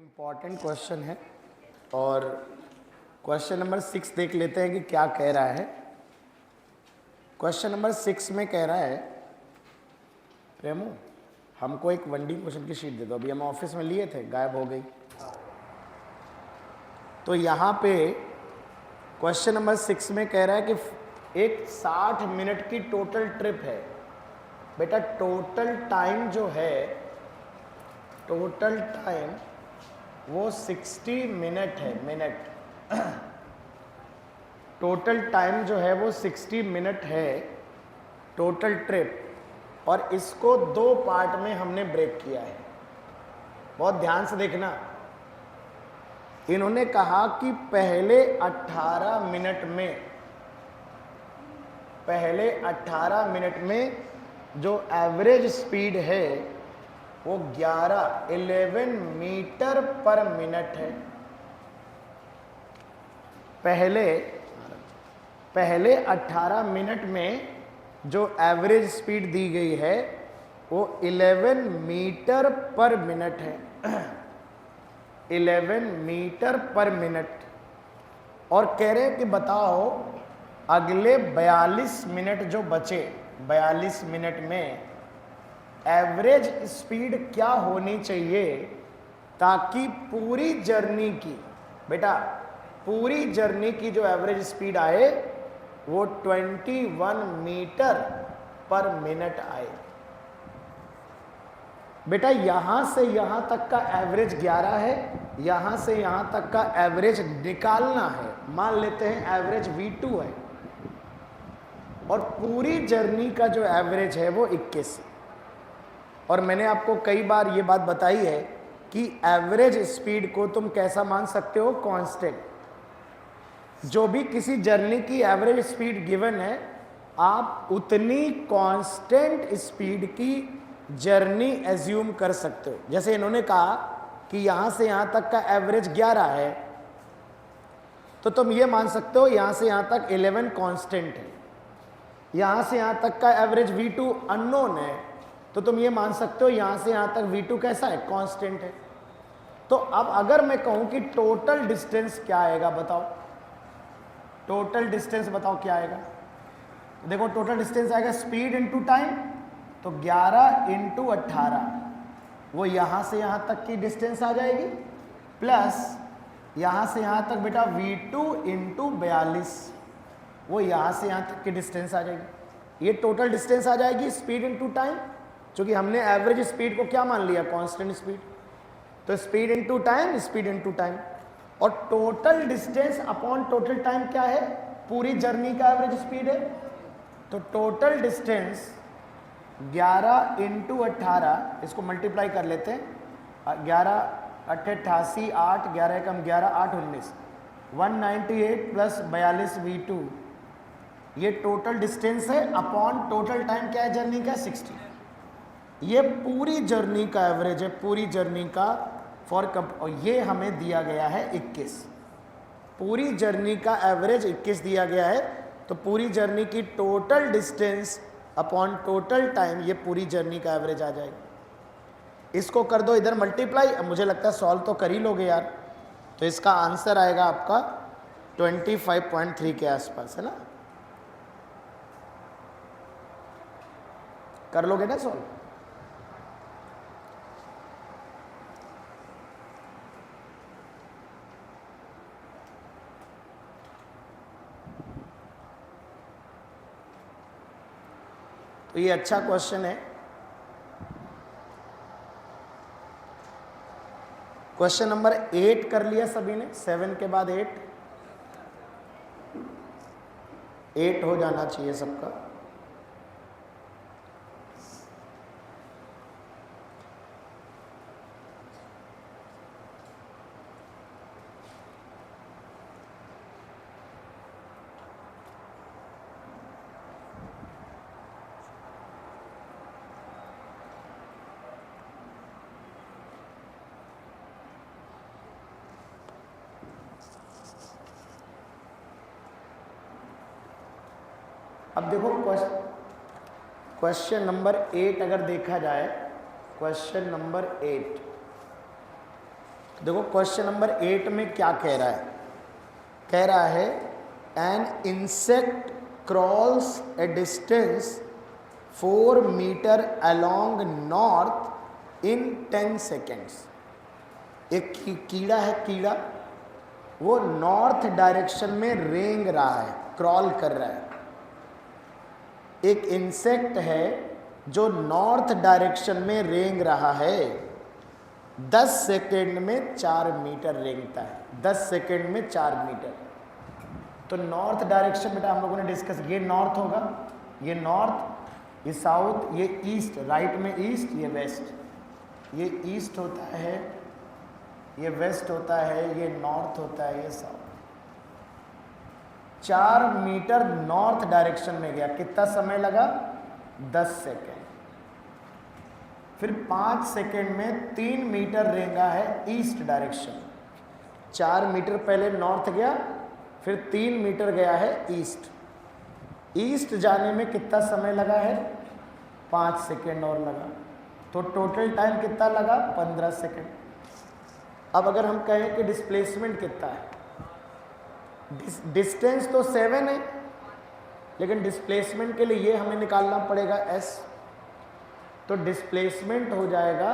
Important question है और question number 6 देख लेते हैं कि क्या कह रहा है। क्वेश्चन नंबर 6 में कह रहा है, प्रेमू हमको एक 1D क्वेश्चन की शीट दे दो। अभी हम ऑफिस में लिए थे, गायब हो गई। तो यहाँ पे क्वेश्चन नंबर 6 में कह रहा है कि एक 60 मिनट की टोटल ट्रिप है। बेटा टोटल टाइम जो है, टोटल टाइम वो 60 मिनट है, मिनट। टोटल टाइम जो है वो 60 मिनट है, टोटल ट्रिप। और इसको 2 पार्ट में हमने ब्रेक किया है। बहुत ध्यान से देखना। इन्होंने कहा कि पहले 18 मिनट में जो एवरेज स्पीड है वो 11 मीटर पर मिनट है। पहले 18 मिनट में जो एवरेज स्पीड दी गई है वो 11 मीटर पर मिनट है। 11 मीटर पर मिनट। और कह रहे हैं कि बताओ अगले 42 मिनट जो बचे, 42 मिनट में एवरेज स्पीड क्या होनी चाहिए ताकि पूरी जर्नी की, बेटा पूरी जर्नी की जो एवरेज स्पीड आए वो 21 मीटर पर मिनट आए। बेटा यहां से यहां तक का एवरेज 11 है, यहां से यहां तक का एवरेज निकालना है। मान लेते हैं एवरेज V2 है और पूरी जर्नी का जो एवरेज है वो 21 है। और मैंने आपको कई बार ये बात बताई है कि एवरेज स्पीड को तुम कैसा मान सकते हो, कांस्टेंट। जो भी किसी जर्नी की एवरेज स्पीड गिवन है, आप उतनी कांस्टेंट स्पीड की जर्नी एज्यूम कर सकते हो। जैसे इन्होंने कहा कि यहां से यहां तक का एवरेज 11 है, तो तुम ये मान सकते हो यहां से यहां तक 11 कांस्टेंट है। यहां से यहां तक का एवरेज V2 अननोन है, तो तुम ये मान सकते हो यहां से यहां तक V2 कैसा है, कांस्टेंट है। तो अब अगर मैं कहूं कि टोटल डिस्टेंस क्या आएगा, बताओ टोटल डिस्टेंस बताओ क्या आएगा। तो देखो टोटल डिस्टेंस आएगा स्पीड इनटू टाइम, तो 11 इंटू 18 वो यहां से यहां तक की डिस्टेंस आ जाएगी, प्लस यहां से यहां तक बेटा V2 इंटू 42 वो यहां से यहां तक की डिस्टेंस आ जाएगी। ये टोटल डिस्टेंस आ जाएगी स्पीड इनटू टाइम, क्योंकि हमने एवरेज स्पीड को क्या मान लिया, कांस्टेंट स्पीड। तो speed into time, speed into time. और total distance upon total time क्या है, पूरी जर्नी का एवरेज स्पीड है। तो टोटल डिस्टेंस 11 इंटू 18, इसको मल्टीप्लाई कर लेते हैं। 11 8 88, 8 11 एकम 11, 8 19, 198 प्लस 42 V2, ये टोटल डिस्टेंस है अपॉन टोटल टाइम क्या है जर्नी का, 60। ये पूरी जर्नी का एवरेज है, पूरी जर्नी का फॉर कप। और ये हमें दिया गया है 21। पूरी जर्नी का एवरेज 21 दिया गया है। तो पूरी जर्नी की total distance upon total time, ये पूरी जर्नी का एवरेज आ जाएगा। इसको कर दो इधर मल्टीप्लाई। अब मुझे लगता है सॉल्व तो कर ही लोगे यार। तो इसका आंसर आएगा आपका 25.3 के आसपास, है ना। कर लोगे ना सॉल्व। तो ये अच्छा क्वेश्चन है। क्वेश्चन नंबर 8 कर लिया सभी ने, 7 के बाद 8 हो जाना चाहिए सबका। अब देखो क्वेश्चन नंबर 8 अगर देखा जाए, क्वेश्चन नंबर 8 देखो क्वेश्चन नंबर 8 में क्या कह रहा है, कह रहा है an insect crawls a distance 4 metre along north in 10 seconds. एक कीड़ा है, कीड़ा वो नॉर्थ डायरेक्शन में रेंग रहा है, क्रॉल कर रहा है। एक इंसेक्ट है जो नॉर्थ डायरेक्शन में रेंग रहा है, 10 सेकेंड में 4 मीटर रेंगता है, 10 सेकेंड में 4 मीटर। तो नॉर्थ डायरेक्शन बेटा हम लोगों ने डिस्कस, ये नॉर्थ होगा, ये नॉर्थ, ये साउथ, ये ईस्ट, राइट में ईस्ट, ये वेस्ट, ये ईस्ट होता है, ये वेस्ट होता है, ये नॉर्थ होता है, ये साउथ। 4 मीटर नॉर्थ डायरेक्शन में गया, कितना समय लगा? 10 सेकेंड। फिर 5 सेकेंड में 3 मीटर रेंगा है ईस्ट डायरेक्शन। 4 मीटर पहले नॉर्थ गया, फिर 3 मीटर गया है ईस्ट। ईस्ट जाने में कितना समय लगा है? 5 सेकेंड और लगा, तो टोटल टाइम कितना लगा? 15 सेकेंड। अब अगर हम कहें कि डिस्प्लेसमेंट कितना है, डिस्टेंस तो 7 है, लेकिन डिस्प्लेसमेंट के लिए ये हमें निकालना पड़ेगा s। तो डिस्प्लेसमेंट हो जाएगा,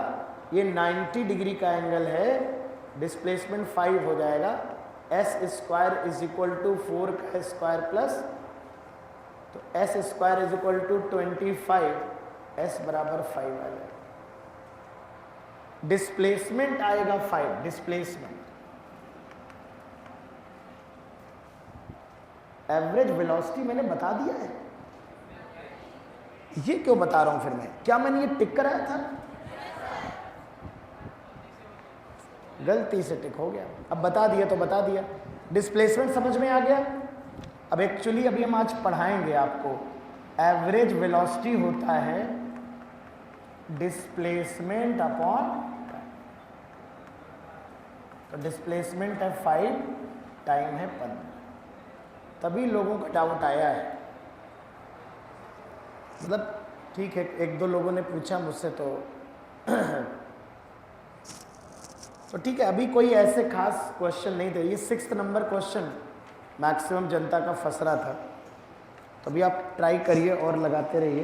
ये 90 डिग्री का एंगल है, डिस्प्लेसमेंट 5 हो जाएगा, s square is equal to 4 का स्क्वायर प्लस, तो s square is equal to 25, s बराबर 5 आ जाएगा। डिस्प्लेसमेंट आएगा 5, डिस्प्लेसमेंट। एवरेज वेलोसिटी मैंने बता दिया है, ये क्यों बता रहा हूं फिर मैं? क्या मैंने ये टिक कराया था? गलती से टिक हो गया, अब बता दिया तो बता दिया। डिस्प्लेसमेंट समझ में आ गया। अब एक्चुअली अभी हम आज पढ़ाएंगे आपको, एवरेज वेलोसिटी होता है डिस्प्लेसमेंट अपॉन, तो डिस्प्लेसमेंट है 5, टाइम है 15। तभी लोगों का डाउट आया है, मतलब ठीक है, 1-2 लोगों ने पूछा मुझसे तो ठीक है, अभी कोई ऐसे खास क्वेश्चन नहीं थे। ये 6th नंबर क्वेश्चन मैक्सिमम जनता का फंस रहा था, तो अभी आप ट्राई करिए और लगाते रहिए।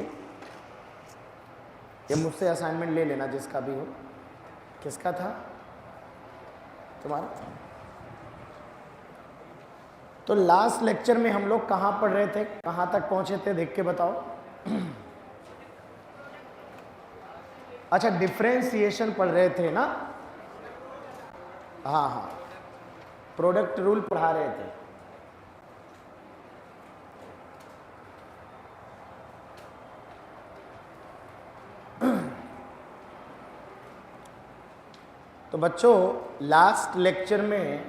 ये मुझसे असाइनमेंट ले लेना जिसका भी हो। किसका था? तुम्हारा। तो लास्ट लेक्चर में हम लोग कहाँ पढ़ रहे थे, कहाँ तक पहुँचे थे, देख के बताओ। अच्छा, डिफरेंशिएशन पढ़ रहे थे ना? हाँ हाँ, प्रोडक्ट रूल पढ़ा रहे थे। तो बच्चों लास्ट लेक्चर में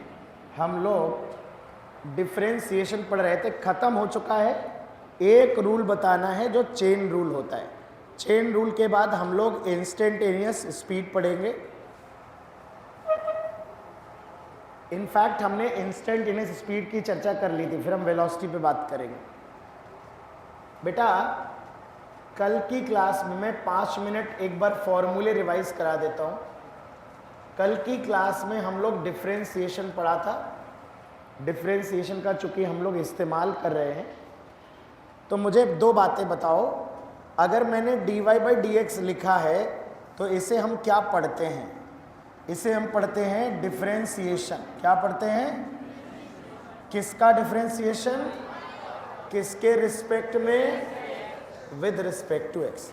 हम लोग डिफरेंशिएशन पढ़ रहे थे, खत्म हो चुका है। एक रूल बताना है जो चेन रूल होता है। चेन रूल के बाद हम लोग इंस्टेंटेनियस स्पीड पढ़ेंगे। इनफैक्ट हमने इंस्टेंटेनियस स्पीड की चर्चा कर ली थी, फिर हम वेलोसिटी पे बात करेंगे। बेटा कल की क्लास में मैं 5 मिनट एक बार फॉर्मूले रिवाइज करा देता हूँ। कल की क्लास में हम लोग डिफरेंशिएशन पढ़ा था। डिफरेंशिएशन का चूंकि हम लोग इस्तेमाल कर रहे हैं, तो मुझे 2 बातें बताओ। अगर मैंने dy/dx लिखा है तो इसे हम क्या पढ़ते हैं? इसे हम पढ़ते हैं डिफरेंशिएशन। क्या पढ़ते हैं? किसका डिफरेंशिएशन? किसके रिस्पेक्ट में? With respect to x।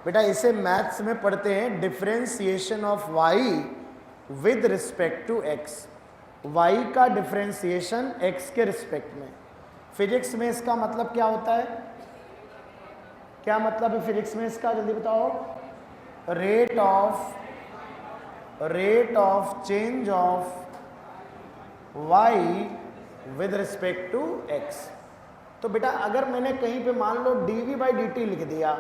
बेटा इसे मैथ्स में पढ़ते हैं differentiation of y with respect to x। y का डिफरेंशिएशन x के रिस्पेक्ट में। फिजिक्स में इसका मतलब क्या होता है? क्या मतलब है फिजिक्स में इसका? जल्दी बताओ। Rate of change of y with respect to x। तो बेटा अगर मैंने कहीं पे मान लो dv/dt लिख दिया,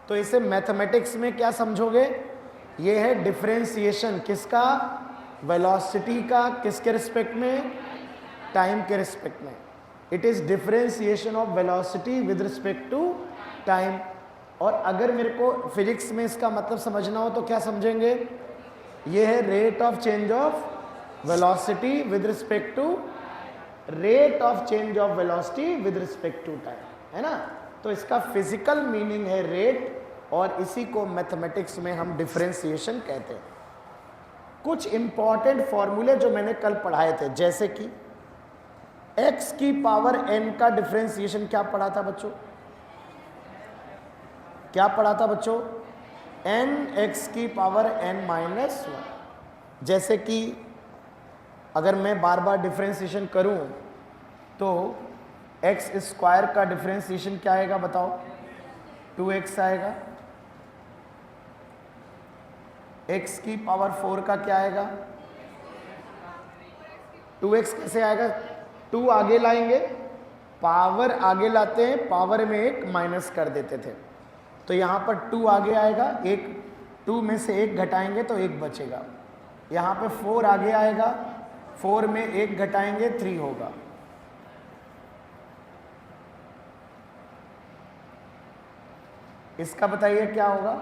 तो इसे मैथमेटिक्स में क्या समझोगे? ये है डिफरेंशिएशन किसका? वेलोसिटी का। किसके रिस्पेक्ट में? टाइम के रिस्पेक्ट में। It is differentiation of velocity with respect to time. और अगर मेरे को फिजिक्स में इसका मतलब समझना हो तो क्या समझेंगे? ये है rate of change of velocity with respect to rate of change of velocity with respect to time, है ना। तो इसका फिजिकल मीनिंग है रेट, और इसी को मैथमेटिक्स में हम डिफरेंशिएशन कहते हैं। कुछ इंपॉर्टेंट फॉर्मूले जो मैंने कल पढ़ाए थे, जैसे कि x की पावर n का डिफरेंशिएशन क्या पढ़ा था बच्चों, क्या पढ़ा था बच्चों, n x की पावर n माइनस 1। जैसे कि अगर मैं बार बार डिफरेंशिएशन करूं तो x स्क्वायर का डिफरेंशिएशन क्या आएगा बताओ, 2x आएगा। x की पावर 4 का क्या आएगा, 2x कैसे आएगा, 2 आगे लाएंगे, पावर आगे लाते हैं, पावर में एक माइनस कर देते थे, तो यहाँ पर 2 आगे आएगा, एक 2 में से एक घटाएंगे तो एक बचेगा। यहाँ पे 4 आगे आएगा, 4 में एक घटाएंगे 3 होगा। इसका बताइए क्या होगा,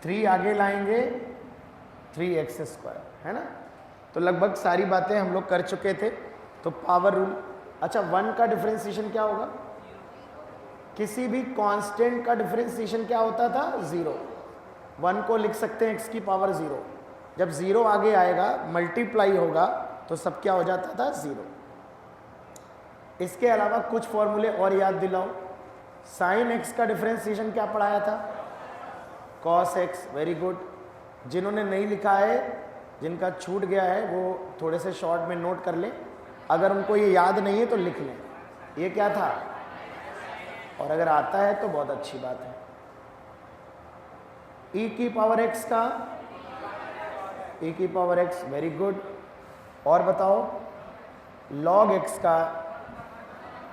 3 आगे लाएंगे 3x स्क्वायर, है ना। तो लगभग सारी बातें हम लोग कर चुके थे। तो पावर रूल, अच्छा 1 का डिफरेंशिएशन क्या होगा, किसी भी कांस्टेंट का डिफरेंशिएशन क्या होता था, 0। 1 को लिख सकते हैं x की पावर 0, जब 0 आगे आएगा मल्टीप्लाई होगा तो सब क्या हो जाता था, 0। इसके अलावा कुछ फॉर्मूले और याद दिलाओ। साइन x का डिफरेंशिएशन क्या पढ़ाया था, cos x, वेरी गुड। जिन्होंने नहीं लिखा है, जिनका छूट गया है, वो थोड़े से शॉर्ट में नोट कर लें, अगर उनको ये याद नहीं है तो लिख लें, ये क्या था, और अगर आता है तो बहुत अच्छी बात है। e की पावर x का, e की पावर x, वेरी गुड। और बताओ log x का,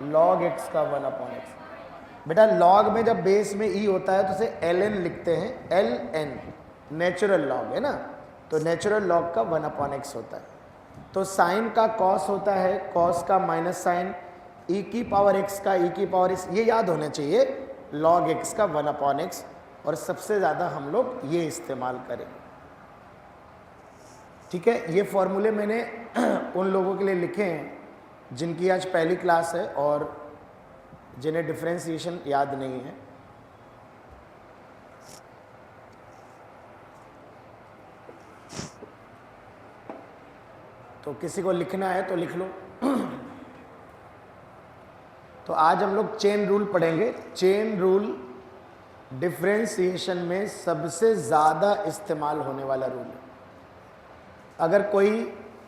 log x का 1/x। बेटा log में जब बेस में e होता है तो उसे ln लिखते हैं, ln नेचुरल लॉग है ना, तो नेचुरल लॉग का 1/x होता है। तो साइन का cos होता है, cos का माइनस साइन, e की पावर x का e की पावर x, ये याद होना चाहिए, log x का 1/x, और सबसे ज़्यादा हम लोग ये इस्तेमाल करेंगे। ठीक है, ये फॉर्मूले मैंने उन लोगों के लिए लिखे हैं जिनकी आज पहली क्लास है और जिन्हें डिफरेंशिएशन याद नहीं है। तो किसी को लिखना है तो लिख लो। तो आज हम लोग चेन रूल पढ़ेंगे। चेन रूल डिफरेंशिएशन में सबसे ज़्यादा इस्तेमाल होने वाला रूल है। अगर कोई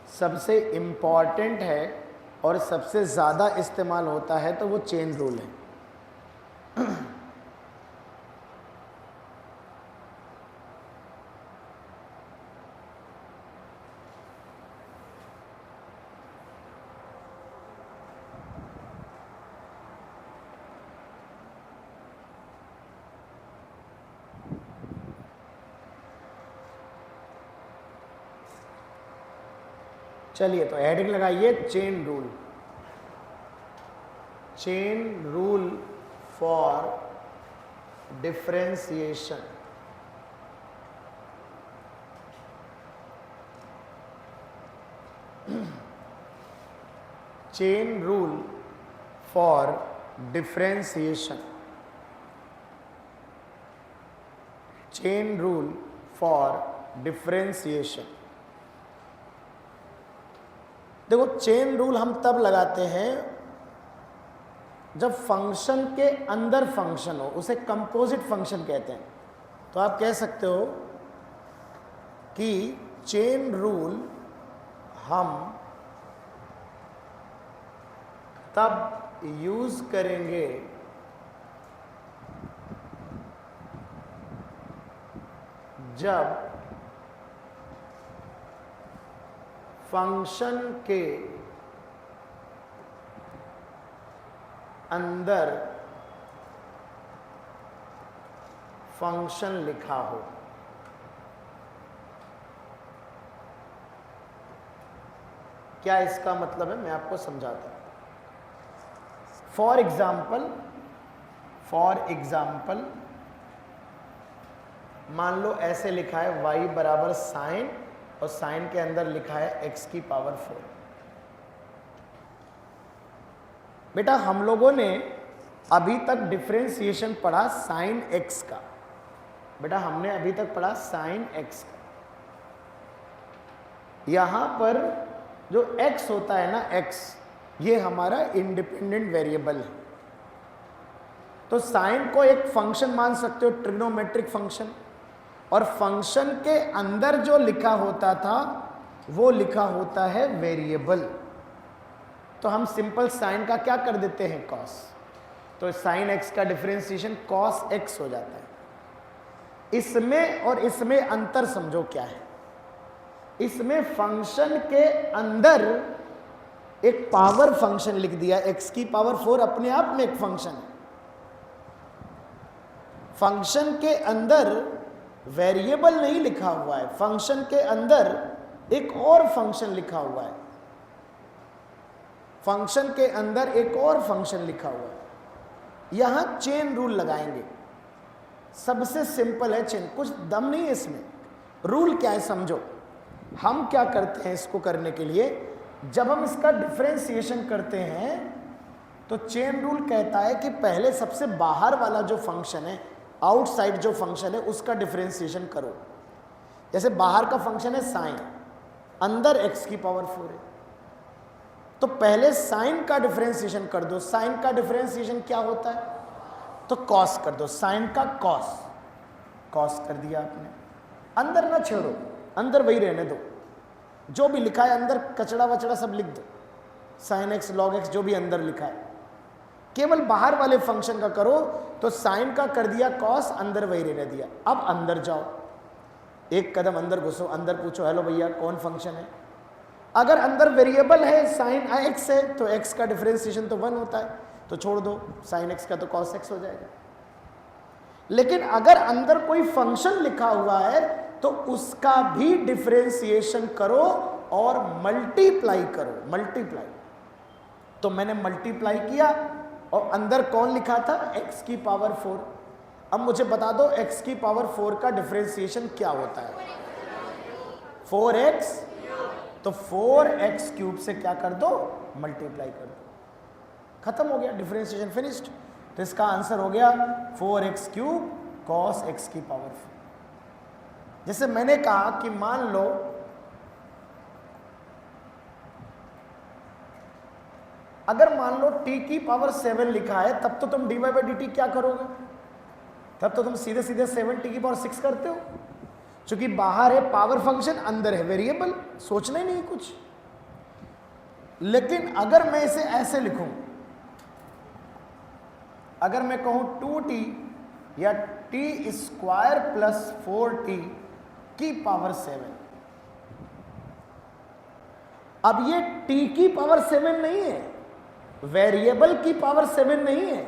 सबसे इम्पॉर्टेंट है और सबसे ज़्यादा इस्तेमाल होता है तो वो चेन रूल है। चलिए तो हेडिंग लगाइए, chain rule. Chain rule for differentiation. Chain rule for differentiation. Chain rule for differentiation. देखो, चेन रूल हम तब लगाते हैं जब फंक्शन के अंदर फंक्शन हो, उसे कंपोजिट फंक्शन कहते हैं। तो आप कह सकते हो कि चेन रूल हम तब यूज करेंगे जब फंक्शन के अंदर फंक्शन लिखा हो। क्या इसका मतलब है, मैं आपको समझाता हूं। फॉर एग्जाम्पल मान लो ऐसे लिखा है y बराबर साइन, और साइन के अंदर लिखा है x की पावर 4। बेटा हम लोगों ने अभी तक डिफरेंशिएशन पढ़ा साइन x का, बेटा हमने अभी तक पढ़ा साइन x का। यहां पर जो x होता है ना, x, ये हमारा इंडिपेंडेंट वेरिएबल है। तो साइन को एक फंक्शन मान सकते हो, ट्रिग्नोमेट्रिक फंक्शन, और फंक्शन के अंदर जो लिखा होता था वो लिखा होता है वेरिएबल। तो हम सिंपल साइन का क्या कर देते हैं, कॉस। तो साइन एक्स का डिफरेंशिएशन कॉस एक्स हो जाता है। इसमें और इसमें अंतर समझो क्या है। इसमें फंक्शन के अंदर एक पावर फंक्शन लिख दिया, एक्स की पावर 4 अपने आप में एक फंक्शन है। फंक्शन के अंदर वेरिएबल नहीं लिखा हुआ है, फंक्शन के अंदर एक और फंक्शन लिखा हुआ है, फंक्शन के अंदर एक और फंक्शन लिखा हुआ है। यहां चेन रूल लगाएंगे, सबसे सिंपल है चेन, कुछ दम नहीं है इसमें। रूल क्या है समझो। हम क्या करते हैं इसको करने के लिए, जब हम इसका डिफरेंशिएशन करते हैं तो चेन रूल कहता है कि पहले सबसे बाहर वाला जो फंक्शन है, आउटसाइड जो फंक्शन है, उसका डिफरेंशिएशन करो। जैसे बाहर का फंक्शन है साइन, अंदर एक्स की पावर 4 है, तो पहले साइन का डिफरेंशिएशन कर दो। साइन का डिफरेंशिएशन क्या होता है, तो कॉस कर दो, साइन का कॉस, कॉस कर दिया आपने। अंदर ना छेड़ो, अंदर वही रहने दो, जो भी लिखा है अंदर कचड़ा वचड़ा सब लिख दो, साइन एक्स लॉग एक्स जो भी अंदर लिखा है, केवल बाहर वाले फंक्शन का करो। तो साइन का कर दिया कॉस, अंदर वही रहने दिया। अब अंदर जाओ, एक कदम अंदर घुसो, अंदर पूछो हेलो भैया कौन फंक्शन है। अगर अंदर वेरिएबल है साइन एक्स है तो एक्स का डिफरेंशिएशन तो 1 होता है, तो छोड़ दो, साइन एक्स का तो कॉस एक्स हो जाएगा। लेकिन अगर अंदर कोई फंक्शन लिखा हुआ है तो उसका भी डिफरेंशिएशन करो और मल्टीप्लाई करो, मल्टीप्लाई। तो मैंने मल्टीप्लाई किया और अंदर कौन लिखा था, x की पावर 4। अब मुझे बता दो x की पावर 4 का डिफरेंशिएशन क्या होता है, 4x। तो 4x क्यूब से क्या कर दो, मल्टीप्लाई कर दो, खत्म हो गया, डिफरेंशिएशन फिनिश्ड। तो इसका आंसर हो गया 4x क्यूब cos x की पावर 4। जैसे मैंने कहा कि मान लो अगर मान लो t की पावर 7 लिखा है, तब तो तुम dy by dt क्या करोगे, तब तो तुम सीधे सीधे 7t की पावर 6 करते हो। क्योंकि बाहर है पावर फंक्शन, अंदर है वेरिएबल, सोचना ही नहीं कुछ। लेकिन अगर मैं इसे ऐसे लिखूं, अगर मैं कहूं 2t या t स्क्वायर प्लस 4t की पावर 7, अब ये t की पावर 7 नहीं है, वेरिएबल की पावर 7 नहीं है,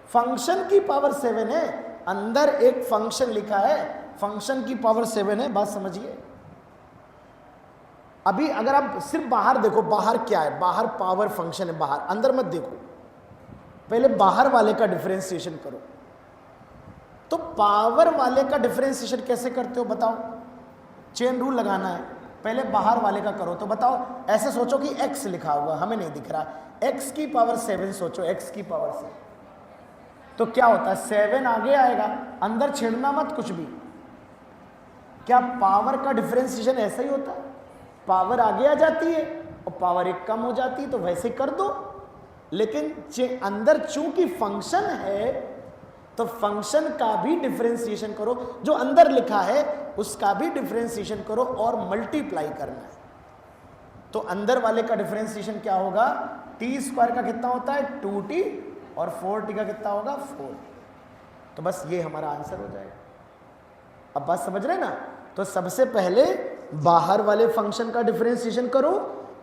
फंक्शन की पावर 7 है। अंदर एक फंक्शन लिखा है, फंक्शन की पावर 7 है, बात समझिए। अभी अगर आप सिर्फ बाहर देखो, बाहर क्या है, बाहर पावर फंक्शन है बाहर, अंदर मत देखो, पहले बाहर वाले का डिफरेंशिएशन करो। तो पावर वाले का डिफरेंशिएशन कैसे करते हो बताओ, चेन रूल लगाना है, पहले बाहर वाले का करो। तो बताओ, ऐसे सोचो कि x लिखा हुआ हमें नहीं दिख रहा, x की पावर 7 सोचो, x की पावर 7, तो क्या होता है 7 आगे आएगा, अंदर छेड़ना मत कुछ भी। क्या पावर का डिफरेंशिएशन ऐसा ही होता है, पावर आगे आ जाती है और पावर एक कम हो जाती है, तो वैसे कर दो। लेकिन अंदर चूंकि फंक्शन है तो फंक्शन का भी डिफरेंशिएशन करो, जो अंदर लिखा है उसका भी डिफरेंशिएशन करो और मल्टीप्लाई करना है। तो अंदर वाले का डिफरेंशिएशन क्या होगा, टी स्क्वायर का कितना होता है 2t और 4t का कितना होगा 4। तो बस ये हमारा आंसर हो जाएगा। अब बात समझ रहे ना। तो सबसे पहले बाहर वाले फंक्शन का डिफरेंशिएशन करो,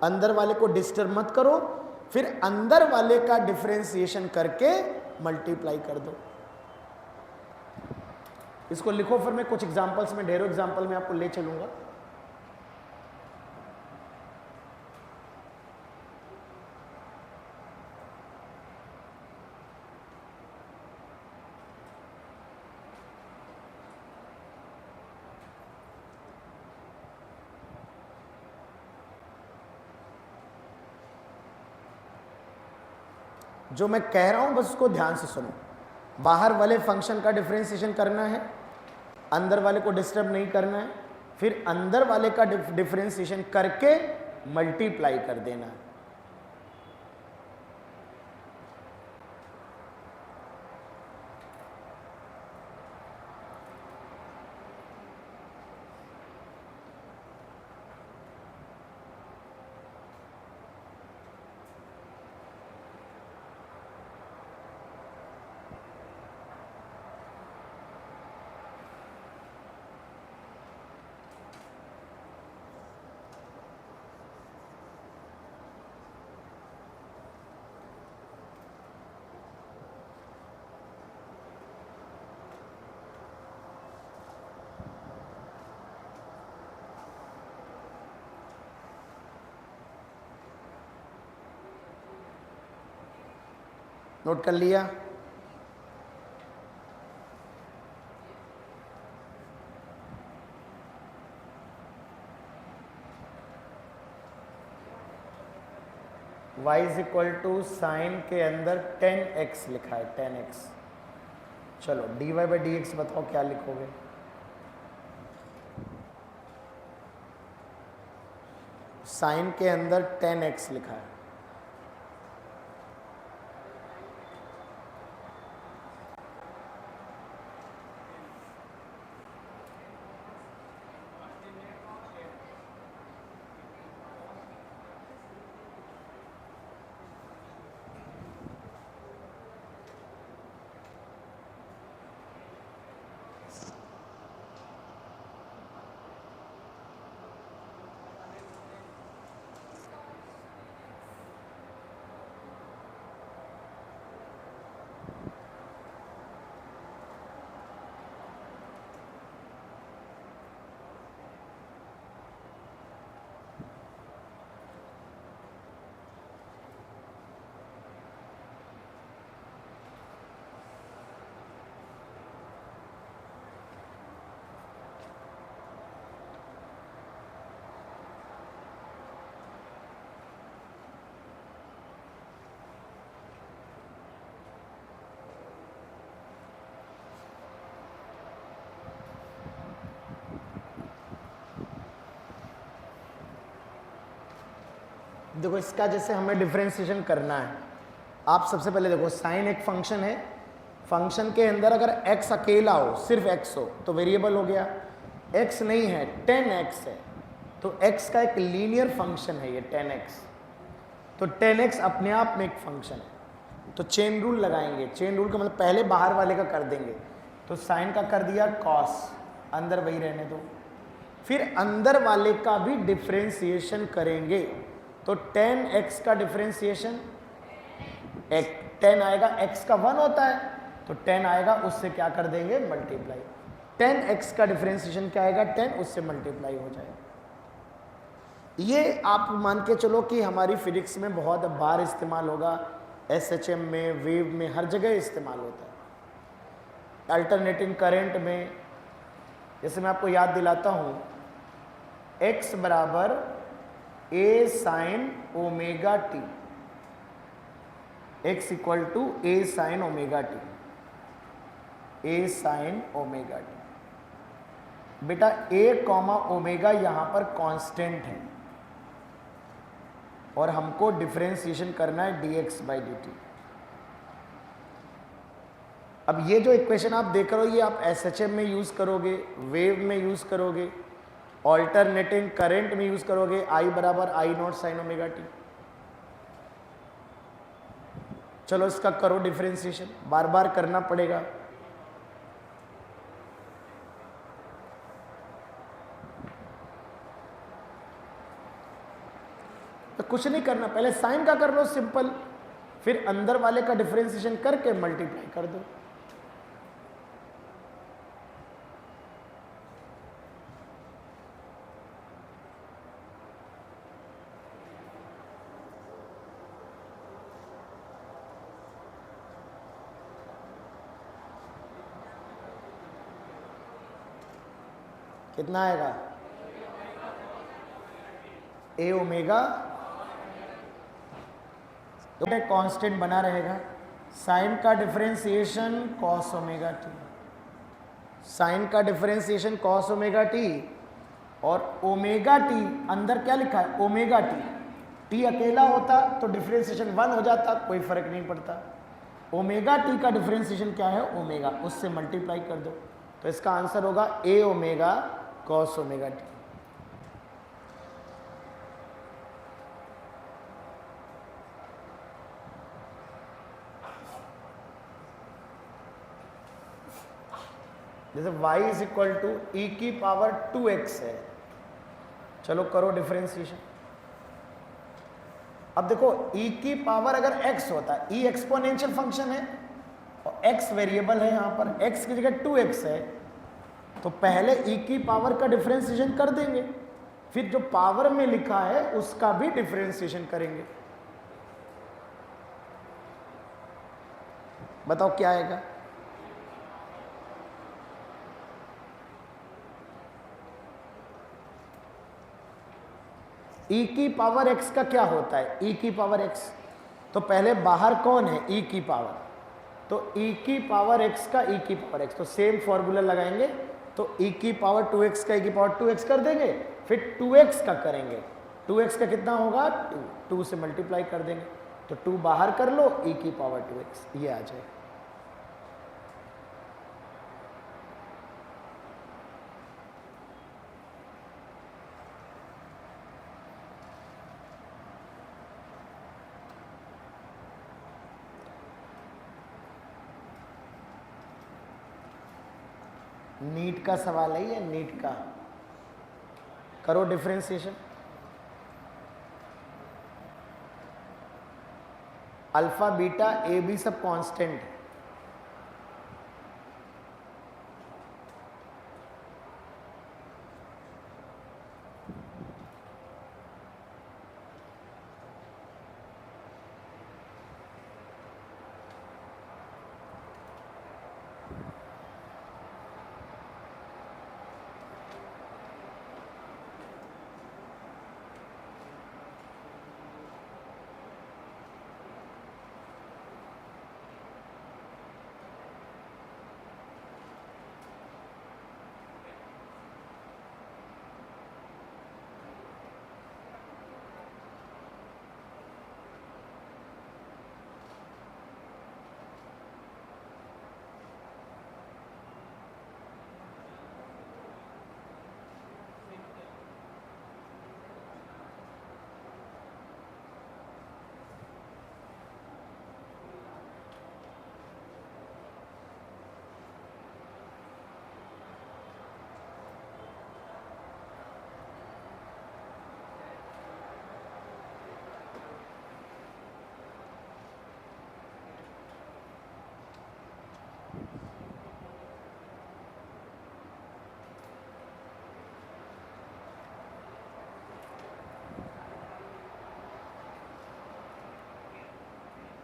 अंदर वाले को डिस्टर्ब मत करो, फिर अंदर वाले का डिफरेंशिएशन करके मल्टीप्लाई कर दो। इसको लिखो, फिर मैं कुछ एग्जांपल्स में, ढेरों एग्जांपल में आपको ले चलूंगा। जो मैं कह रहा हूं बस उसको ध्यान से सुनो। बाहर वाले फंक्शन का डिफरेंशिएशन करना है, अंदर वाले को डिस्टर्ब नहीं करना है, फिर अंदर वाले का डिफरेंशिएशन करके मल्टीप्लाई कर देना है। नोट कर लिया? y is equal to sine के अंदर 10x लिखा है, 10x। चलो dy बाई डी एक्स बताओ क्या लिखोगे? साइन के अंदर 10x लिखा है, देखो इसका जैसे हमें डिफरेंशिएशन करना है। आप सबसे पहले देखो साइन एक फंक्शन है, फंक्शन के अंदर अगर x अकेला हो, सिर्फ x हो तो वेरिएबल हो गया, x नहीं है 10x है तो x का एक लीनियर फंक्शन है ये 10x, तो 10x अपने आप में एक फंक्शन है। तो चेन रूल लगाएंगे, चेन रूल का मतलब पहले बाहर वाले का कर देंगे, तो साइन का कर दिया cos, अंदर वही रहने दो, फिर अंदर वाले का भी डिफरेंशिएशन करेंगे, तो 10x का डिफरेंशिएशन 10 आएगा, x का 1 होता है तो 10 आएगा, उससे क्या कर देंगे मल्टीप्लाई, 10x का डिफरेंशिएशन क्या आएगा 10, उससे मल्टीप्लाई हो जाएगा। ये आप मान के चलो कि हमारी फिजिक्स में बहुत बार इस्तेमाल होगा, एसएचएम में, वेव में, हर जगह इस्तेमाल होता है। अल्टरनेटिंग करंट में जैसे मैं आपको याद दिलाता हूँ, x बराबर a sine omega t, x equal to a sine omega t, a sine omega t. बेटा a कॉमा ओमेगा यहां पर कांस्टेंट है और हमको डिफरेंशिएशन करना है dx बाई dt। अब ये जो इक्वेशन आप देख रहे हो ये आप एसएचएम में यूज करोगे, वेव में यूज करोगे, ऑल्टरनेटिंग करंट में यूज करोगे, I बराबर आई नॉट साइन ओमेगा टी। चलो इसका करो डिफरेंशिएशन, बार बार करना पड़ेगा। तो कुछ नहीं करना, पहले साइन का कर लो सिंपल, फिर अंदर वाले का डिफरेंशिएशन करके मल्टीप्लाई कर दो। कितना आएगा? a ओमेगा तो कांस्टेंट बना रहेगा, साइन का differentiation cos omega t, sine का डिफरेंशिएशन कॉस ओमेगा टी, और ओमेगा टी अंदर क्या लिखा है ओमेगा टी, टी अकेला होता तो डिफरेंशिएशन 1 हो जाता, कोई फर्क नहीं पड़ता। ओमेगा टी का डिफरेंशिएशन क्या है ओमेगा, उससे मल्टीप्लाई कर दो, तो इसका आंसर होगा ए ओमेगा कॉस ओमेगा टी। जैसे y इज इक्वल टू ई की पावर 2x है, चलो करो डिफरेंशिएशन। अब देखो e की पावर अगर x होता है, e एक्सपोनेंशियल फंक्शन है और x वेरिएबल है, यहां पर x की जगह 2x है, तो पहले e की पावर का डिफरेंशिएशन कर देंगे, फिर जो पावर में लिखा है उसका भी डिफरेंशिएशन करेंगे। बताओ क्या आएगा? e की पावर x का क्या होता है e की पावर x, तो पहले बाहर कौन है e की पावर, तो e की पावर x का e की पावर x, तो सेम फॉर्मूला लगाएंगे, तो e की पावर 2x का e की पावर 2x कर देंगे, फिर 2x का करेंगे, 2x का कितना होगा 2 से मल्टीप्लाई कर देंगे, तो 2 बाहर कर लो e की पावर 2x ये आ जाए। नीट का सवाल है ये, नीट का, करो differentiation. Alpha beta A B सब कांस्टेंट है,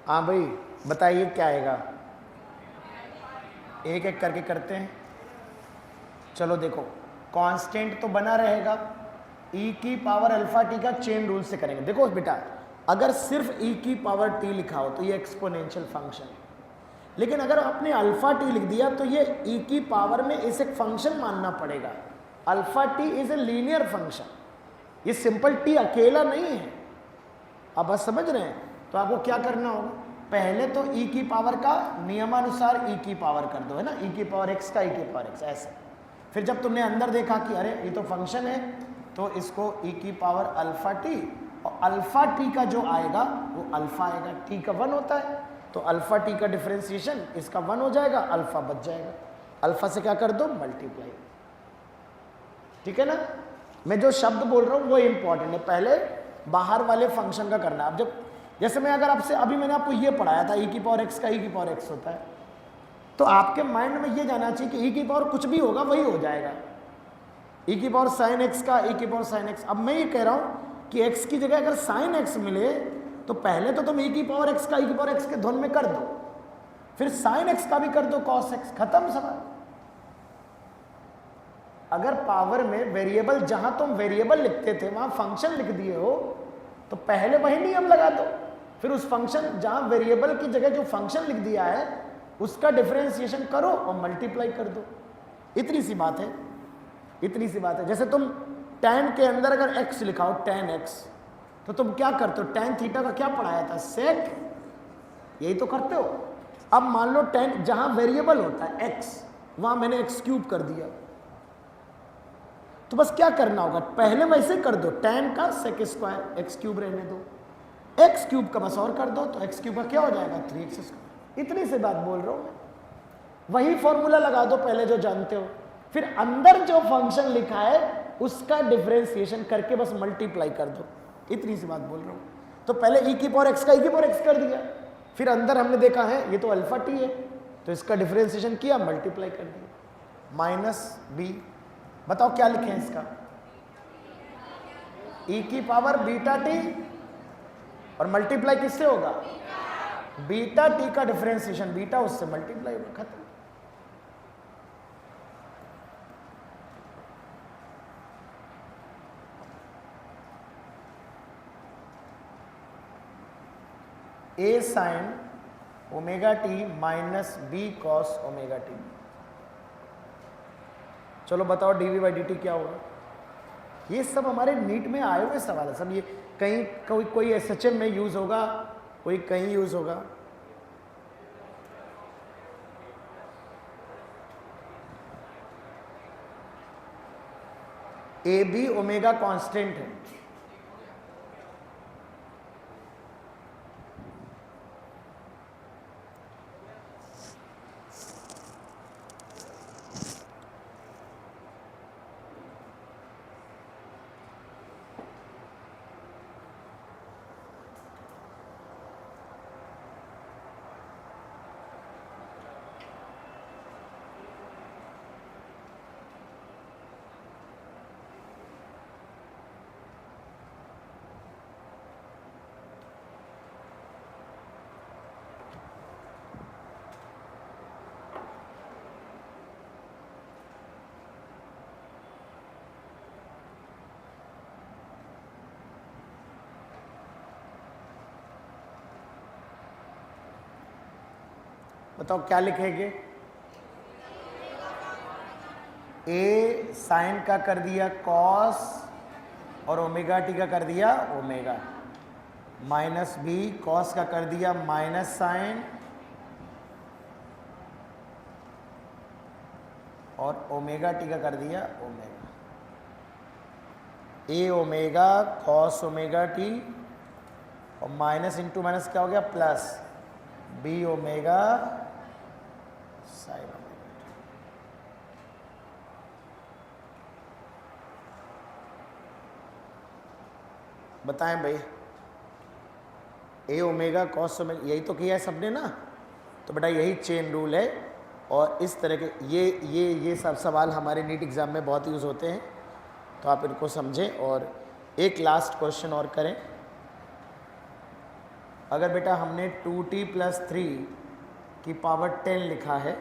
हाँ भाई बताइए क्या आएगा, एक एक करके करते हैं। चलो देखो कांस्टेंट तो बना रहेगा, e की पावर अल्फा टी का चेन रूल से करेंगे। देखो बेटा अगर सिर्फ e की पावर t लिखा हो तो ये एक्सपोनेंशियल फंक्शन है, लेकिन अगर आपने अल्फा टी लिख दिया तो ये e की पावर में इसे फंक्शन मानना पड़ेगा। Alpha T is a linear function, ये सिंपल t अकेला नहीं है। आप बस समझ रहे हैं? तो आपको क्या करना होगा, पहले तो e की पावर का नियमानुसार e की पावर कर दो, है ना, e की पावर x का e की पावर x ऐसे। फिर जब तुमने अंदर देखा कि अरे ये तो फंक्शन है, तो इसको e की पावर अल्फा टी, और अल्फा टी का जो आएगा वो अल्फा आएगा, टी का 1 होता है, तो अल्फा टी का डिफरेंशिएशन इसका 1 हो जाएगा, अल्फा बच जाएगा, अल्फा से क्या कर दो मल्टीप्लाई। ठीक है ना? मैं जो शब्द बोल रहा हूँ वो इंपॉर्टेंट है, पहले बाहर वाले फंक्शन का करना। अब जब जैसे मैं अगर आपसे अभी मैंने आपको ये पढ़ाया था e की पावर x का e की पावर x होता है, तो आपके माइंड में ये जाना चाहिए कि e की पावर कुछ भी होगा वही हो जाएगा, e की पावर साइन x का e की पावर साइन x। अब मैं ये कह रहा हूँ कि x की जगह अगर साइन x मिले तो पहले तो तुम e की पावर x का e की पावर x के धुन में कर दो, फिर साइन x का भी कर दो cos x, खत्म सवाल। अगर पावर में वेरिएबल जहां तुम वेरिएबल लिखते थे वहां फंक्शन लिख दिए हो तो पहले वही नियम लगा दो, फिर उस फंक्शन जहां वेरिएबल की जगह जो फंक्शन लिख दिया है उसका डिफरेंशिएशन करो और मल्टीप्लाई कर दो। इतनी सी बात है, इतनी सी बात है। जैसे तुम tan के अंदर अगर x लिखा हो tan x, तो तुम क्या करते हो, tan थीटा का क्या पढ़ाया था, sec, यही तो करते हो। अब मान लो tan जहां वेरिएबल होता है x, वहां मैंने x क्यूब कर दिया, तो बस क्या करना होगा, पहले वैसे कर दो, tan का sec स्क्वायर x क्यूब रहने दो, x क्यूब का बस और कर दो, तो x क्यूब का क्या हो जाएगा 3x स्क्वायर। इतनी सी बात बोल रहा हूं मैं। वही फॉर्मूला लगा दो पहले जो जानते हो, फिर अंदर जो फंक्शन लिखा है उसका डिफरेंशिएशन करके बस मल्टीप्लाई कर दो। इतनी सी बात बोल रहा हूं। तो पहले e की पावर x का e की पावर x कर दिया, फिर अंदर हमने देखा है ये तो अल्फा t है, तो इसका डिफरेंशिएशन किया, मल्टीप्लाई कर दिया, माइनस b। बताओ क्या लिखें इसका, e की पावर बीटा t और मल्टीप्लाई किससे होगा, बीटा t का डिफरेंशिएशन, बीटा उससे मल्टीप्लाई होगा, खत्म। a sine omega T minus B cos omega T. चलो बताओ D V by D T क्या होगा। ये सब हमारे नीट में आए हुए सवाल है सब। ये कहीं कोई एसएचएम में यूज होगा, कोई कहीं यूज होगा। ए बी ओमेगा कांस्टेंट है, बताओ क्या लिखेंगे। ए साइन का कर दिया कॉस और ओमेगा टी का कर दिया ओमेगा, माइनस बी कॉस का कर दिया माइनस साइन और ओमेगा टी का कर दिया omega. A omega cos omega T और माइनस इंटू माइनस क्या हो गया plus, B omega sine omega. बताएं भाई, ए ओमेगा कॉस ओमेगा यही तो किया है सबने ना, तो बेटा यही चेन रूल है। और इस तरह के ये सब सवाल हमारे नीट एग्ज़ाम में बहुत यूज़ होते हैं, तो आप इनको समझें। और एक लास्ट क्वेश्चन और करें। अगर बेटा हमने 2t + 3 की पावर 10 लिखा है,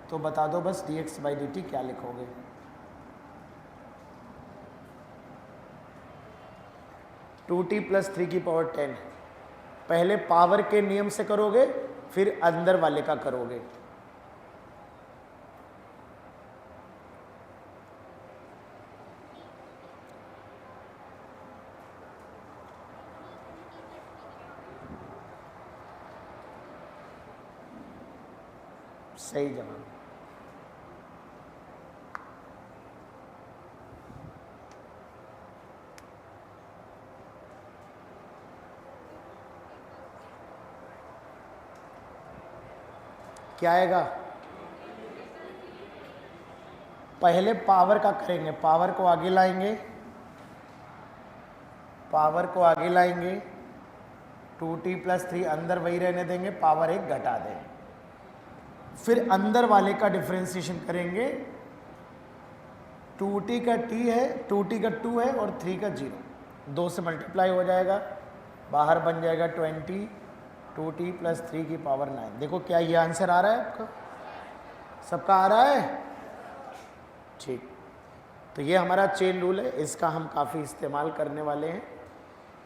तो बता दो बस dx/dt क्या लिखोगे। टू टी प्लस 3 की पावर 10, पहले पावर के नियम से करोगे, फिर अंदर वाले का करोगे। सही जवाब। क्या आएगा, पहले पावर का करेंगे, पावर को आगे लाएंगे, पावर को आगे लाएंगे, 2t + 3 अंदर वही रहने देंगे, पावर 1 घटा देंगे, फिर अंदर वाले का डिफरेंशिएशन करेंगे। 2t का t है, 2t का 2 है और 3 का 0, 2 से मल्टीप्लाई हो जाएगा, बाहर बन जाएगा 20, 2t + 3 की पावर 9। देखो क्या ये आंसर आ रहा है आपका, सबका आ रहा है, ठीक। तो ये हमारा चेन रूल है, इसका हम काफ़ी इस्तेमाल करने वाले हैं।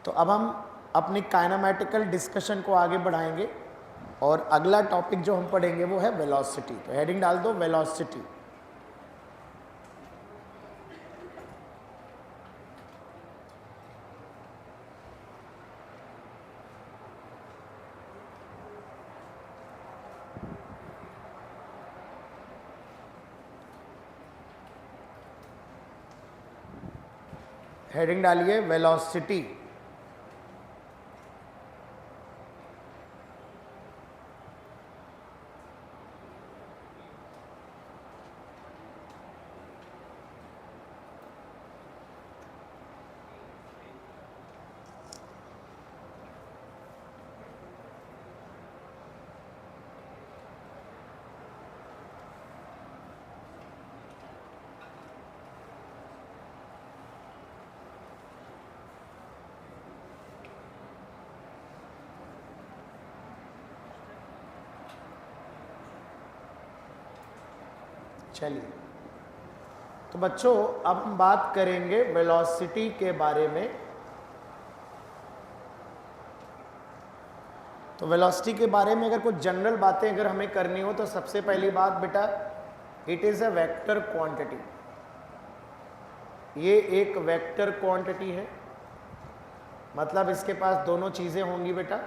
तो अब हम अपनी काइनेमेटिकल डिस्कशन को आगे बढ़ाएंगे और अगला टॉपिक जो हम पढ़ेंगे वो है वेलोसिटी। तो हेडिंग डाल दो वेलोसिटी। हेडिंग डालिए वेलोसिटी। चलिए, तो बच्चों अब हम बात करेंगे वेलोसिटी के बारे में। तो वेलोसिटी के बारे में अगर कुछ जनरल बातें अगर हमें करनी हो तो सबसे पहली बात बेटा, it is a vector quantity. ये एक वेक्टर क्वांटिटी है, मतलब इसके पास दोनों चीज़ें होंगी बेटा।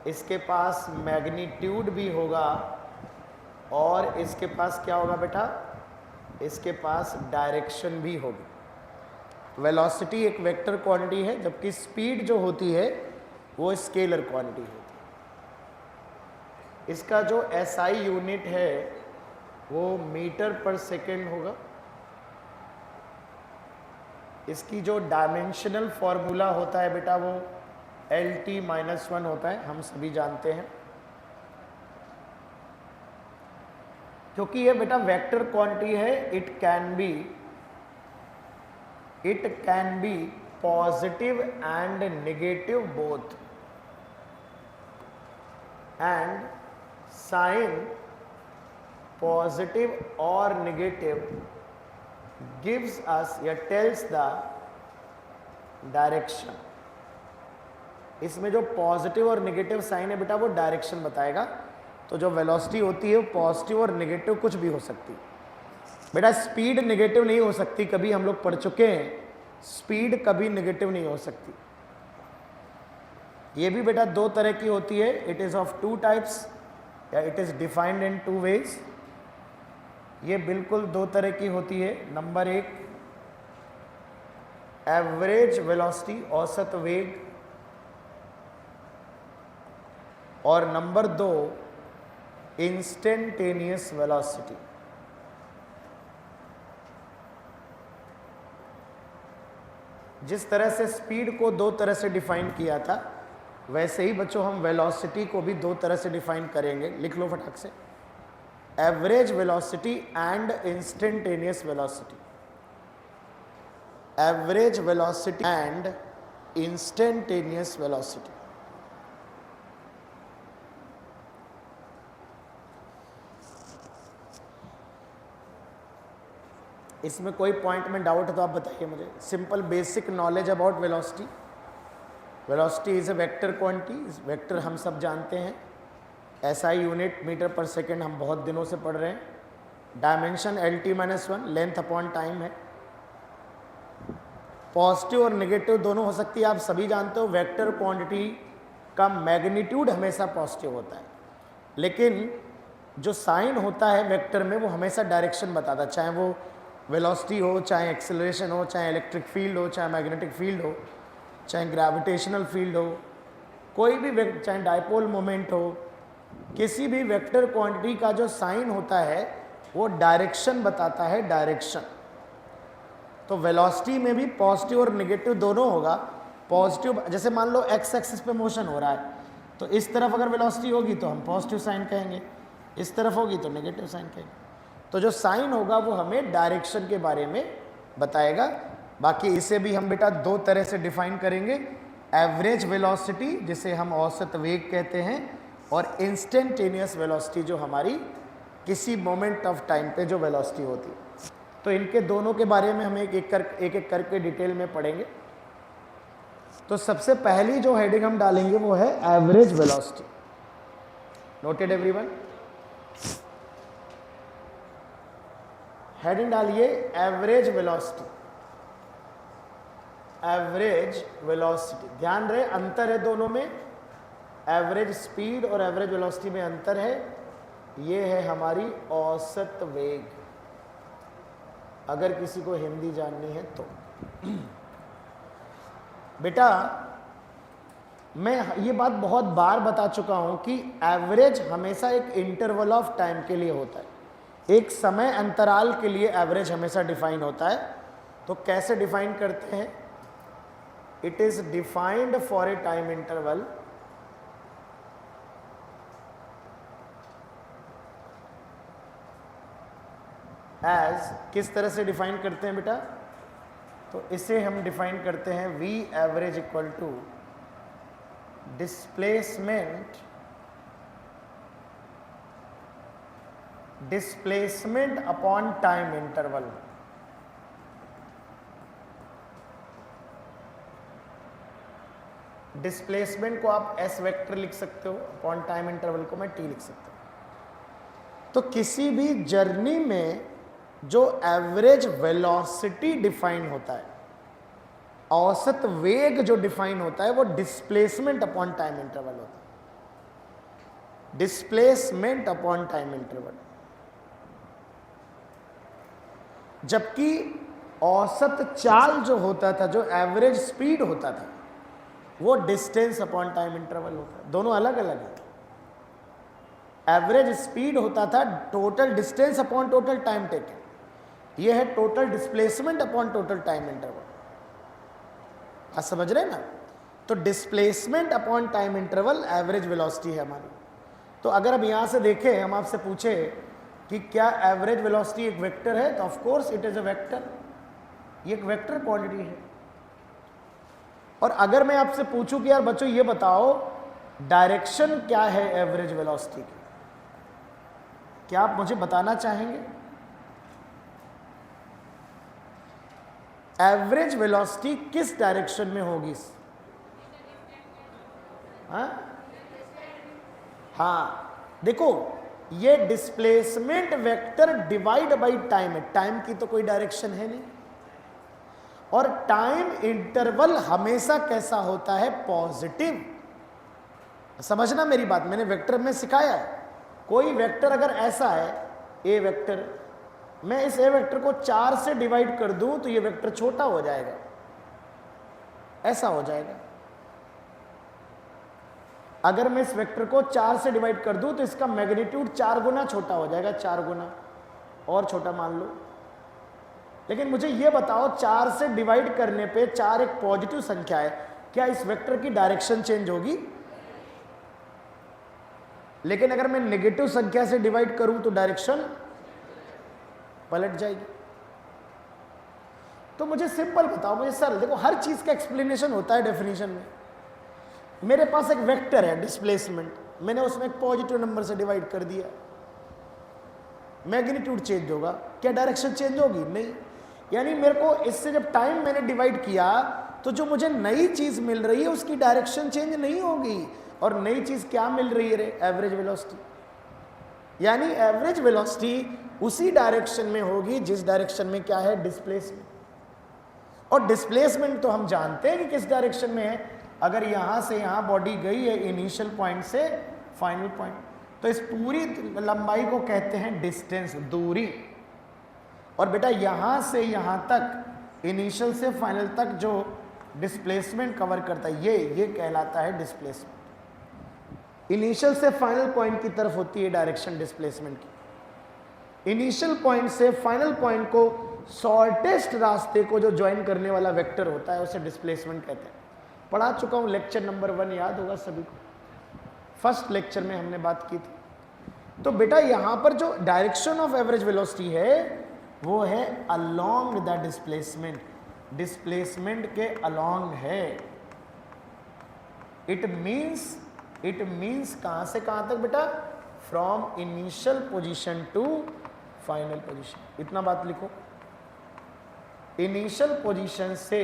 इसके पास मैग्नीट्यूड भी होगा और इसके पास क्या होगा बेटा, इसके पास डायरेक्शन भी होगी। वेलोसिटी एक वेक्टर क्वांटिटी है, जबकि स्पीड जो होती है वो स्केलर क्वांटिटी होती है। इसका जो एसआई यूनिट है वो मीटर पर सेकेंड होगा। इसकी जो डायमेंशनल फॉर्मूला होता है बेटा वो LT-1 होता है, हम सभी जानते हैं। क्योंकि ये बेटा वेक्टर क्वांटिटी है, it can be positive and negative both, and sign positive और नेगेटिव गिव्स अस या टेल्स द डायरेक्शन। इसमें जो पॉजिटिव और नेगेटिव साइन है बेटा वो डायरेक्शन बताएगा। तो जो वेलोसिटी होती है वो पॉजिटिव और नेगेटिव कुछ भी हो सकती है बेटा। स्पीड नेगेटिव नहीं हो सकती, कभी हम लोग पढ़ चुके हैं, स्पीड कभी नेगेटिव नहीं हो सकती। ये भी बेटा दो तरह की होती है, it is of two types या it is defined in two ways. ये बिल्कुल दो तरह की होती है। नंबर एक एवरेज वेलोसिटी, औसत वेग, और नंबर दो इंस्टेंटेनियस वेलोसिटी। जिस तरह से स्पीड को दो तरह से डिफाइन किया था, वैसे ही बच्चों हम वेलोसिटी को भी दो तरह से डिफाइन करेंगे। लिख लो फटाक से, average velocity and instantaneous velocity. Average velocity and instantaneous velocity. इसमें कोई पॉइंट में डाउट है तो आप बताइए मुझे। Simple basic knowledge about velocity. Velocity is a vector quantity, vector हम सब जानते हैं। एसआई यूनिट मीटर पर सेकेंड हम बहुत दिनों से पढ़ रहे हैं। Dimension LT-1, length upon time है। पॉजिटिव और नेगेटिव दोनों हो सकती है, आप सभी जानते हो। वेक्टर क्वांटिटी का मैग्नीट्यूड हमेशा पॉजिटिव होता है, लेकिन जो साइन होता है वेक्टर में वो हमेशा डायरेक्शन बताता है। चाहे वो वेलोसिटी हो, चाहे एक्सेलरेशन हो, चाहे इलेक्ट्रिक फील्ड हो, चाहे मैग्नेटिक फील्ड हो, चाहे ग्रेविटेशनल फील्ड हो, कोई भी चाहे डाइपोल मोमेंट हो, किसी भी वेक्टर क्वांटिटी का जो साइन होता है वो डायरेक्शन बताता है, डायरेक्शन। तो वेलोसिटी में भी पॉजिटिव और नेगेटिव दोनों होगा। पॉजिटिव जैसे मान लो एक्स एक्सिस पे मोशन हो रहा है, तो इस तरफ अगर वेलोसिटी होगी तो हम पॉजिटिव साइन कहेंगे, इस तरफ होगी तो नेगेटिव साइन कहेंगे। तो जो साइन होगा वो हमें डायरेक्शन के बारे में बताएगा। बाकी इसे भी हम बेटा दो तरह से डिफाइन करेंगे, एवरेज वेलोसिटी जिसे हम औसत वेग कहते हैं, और इंस्टेंटेनियस वेलोसिटी जो हमारी किसी मोमेंट ऑफ टाइम पे जो वेलोसिटी होती है। तो इनके दोनों के बारे में हम एक एक करके डिटेल में पढ़ेंगे। तो सबसे पहली जो हेडिंग हम डालेंगे वो है average velocity. Noted everyone? Heading डालिए एवरेज वेलोसिटी। एवरेज वेलोसिटी, ध्यान रहे अंतर है दोनों में, एवरेज स्पीड और एवरेज वेलोसिटी में अंतर है। ये है हमारी औसत वेग, अगर किसी को हिंदी जाननी है तो। बेटा मैं ये बात बहुत बार बता चुका हूं कि एवरेज हमेशा एक इंटरवल ऑफ टाइम के लिए होता है, एक समय अंतराल के लिए एवरेज हमेशा डिफाइन होता है। तो कैसे डिफाइन करते हैं? It is defined for a time interval as, किस तरह से डिफाइन करते हैं बेटा? तो इसे हम डिफाइन करते हैं V average equal to displacement upon time interval. Displacement को आप S वेक्टर लिख सकते हो, अपॉन टाइम इंटरवल को मैं T लिख सकता हूं। तो किसी भी जर्नी में जो एवरेज वेलोसिटी डिफाइन होता है, औसत वेग जो डिफाइन होता है, वो डिस्प्लेसमेंट अपॉन टाइम इंटरवल होता है। Displacement upon time interval. जबकि औसत चाल जो होता था, जो एवरेज स्पीड होता था, वो डिस्टेंस अपॉन टाइम इंटरवल होता है। दोनों अलग अलग है। एवरेज स्पीड होता था total distance upon total time taken, ये है total displacement upon total time interval. आप समझ रहे हैं ना? तो displacement upon time interval average velocity है हमारी। तो अगर अब यहां से देखें, हम आपसे पूछे कि क्या एवरेज वेलोसिटी एक वेक्टर है, तो of course it is a vector, ये एक वेक्टर क्वांटिटी है। और अगर मैं आपसे पूछूं कि यार बच्चों ये बताओ डायरेक्शन क्या है एवरेज वेलोसिटी की, क्या आप मुझे बताना चाहेंगे? एवरेज वेलोसिटी किस डायरेक्शन में होगी? हाँ, देखो ये displacement vector divide by time है, टाइम की तो कोई डायरेक्शन है नहीं। और टाइम इंटरवल हमेशा कैसा होता है? पॉजिटिव। समझना मेरी बात, मैंने वेक्टर में सिखाया है। कोई वेक्टर अगर ऐसा है, ए वेक्टर, मैं इस ए वेक्टर को 4 से डिवाइड कर दूं तो ये वेक्टर छोटा हो जाएगा, ऐसा हो जाएगा। अगर मैं इस वेक्टर को 4 से डिवाइड कर दूं तो इसका मैग्नीट्यूड 4 गुना छोटा हो जाएगा, 4 गुना और छोटा मान लो। लेकिन मुझे ये बताओ 4 से डिवाइड करने पे 4 एक पॉजिटिव संख्या है, क्या इस वेक्टर की डायरेक्शन चेंज होगी? लेकिन अगर मैं नेगेटिव संख्या से डिवाइड करूं तो डायरेक्शन पलट जाएगी। तो मुझे सिंपल बताओ, मुझे सरल, देखो हर चीज का एक्सप्लेनेशन होता है डेफिनेशन में। मेरे पास एक वेक्टर है डिस्प्लेसमेंट, मैंने उसमें एक पॉजिटिव नंबर से डिवाइड कर दिया, मैग्नीट्यूड चेंज होगा, क्या डायरेक्शन चेंज होगी? नहीं। यानी मेरे को इससे जब टाइम मैंने डिवाइड किया तो जो मुझे नई चीज मिल रही है उसकी डायरेक्शन चेंज नहीं होगी। और नई चीज क्या मिल रही है रे? Average velocity. यानी एवरेज वेलोसिटी उसी डायरेक्शन में होगी जिस डायरेक्शन में क्या है? डिस्प्लेसमेंट। और डिस्प्लेसमेंट तो हम जानते हैं कि किस डायरेक्शन में है। अगर यहां से यहां बॉडी गई है इनिशियल पॉइंट से फाइनल पॉइंट, तो इस पूरी लंबाई को कहते हैं डिस्टेंस, दूरी। और बेटा यहां से यहां तक, इनिशियल से फाइनल तक जो डिस्प्लेसमेंट कवर करता है, ये कहलाता है डिस्प्लेसमेंट। इनिशियल से फाइनल पॉइंट की तरफ होती है डायरेक्शन डिस्प्लेसमेंट की। इनिशियल पॉइंट से फाइनल पॉइंट को शॉर्टेस्ट रास्ते को जो ज्वाइन करने वाला वेक्टर होता है उसे डिस्प्लेसमेंट कहते हैं। पढ़ा चुका हूं, लेक्चर नंबर 1 याद होगा सभी को, फर्स्ट लेक्चर में हमने बात की थी। तो बेटा यहां पर जो डायरेक्शन ऑफ एवरेज वेलोसिटी है वो है अलोंग द डिस्प्लेसमेंट, डिस्प्लेसमेंट के अलोंग है। इट मीन्स कहां से कहां तक बेटा? From initial position to final position. इतना बात लिखो, इनिशियल पोजीशन से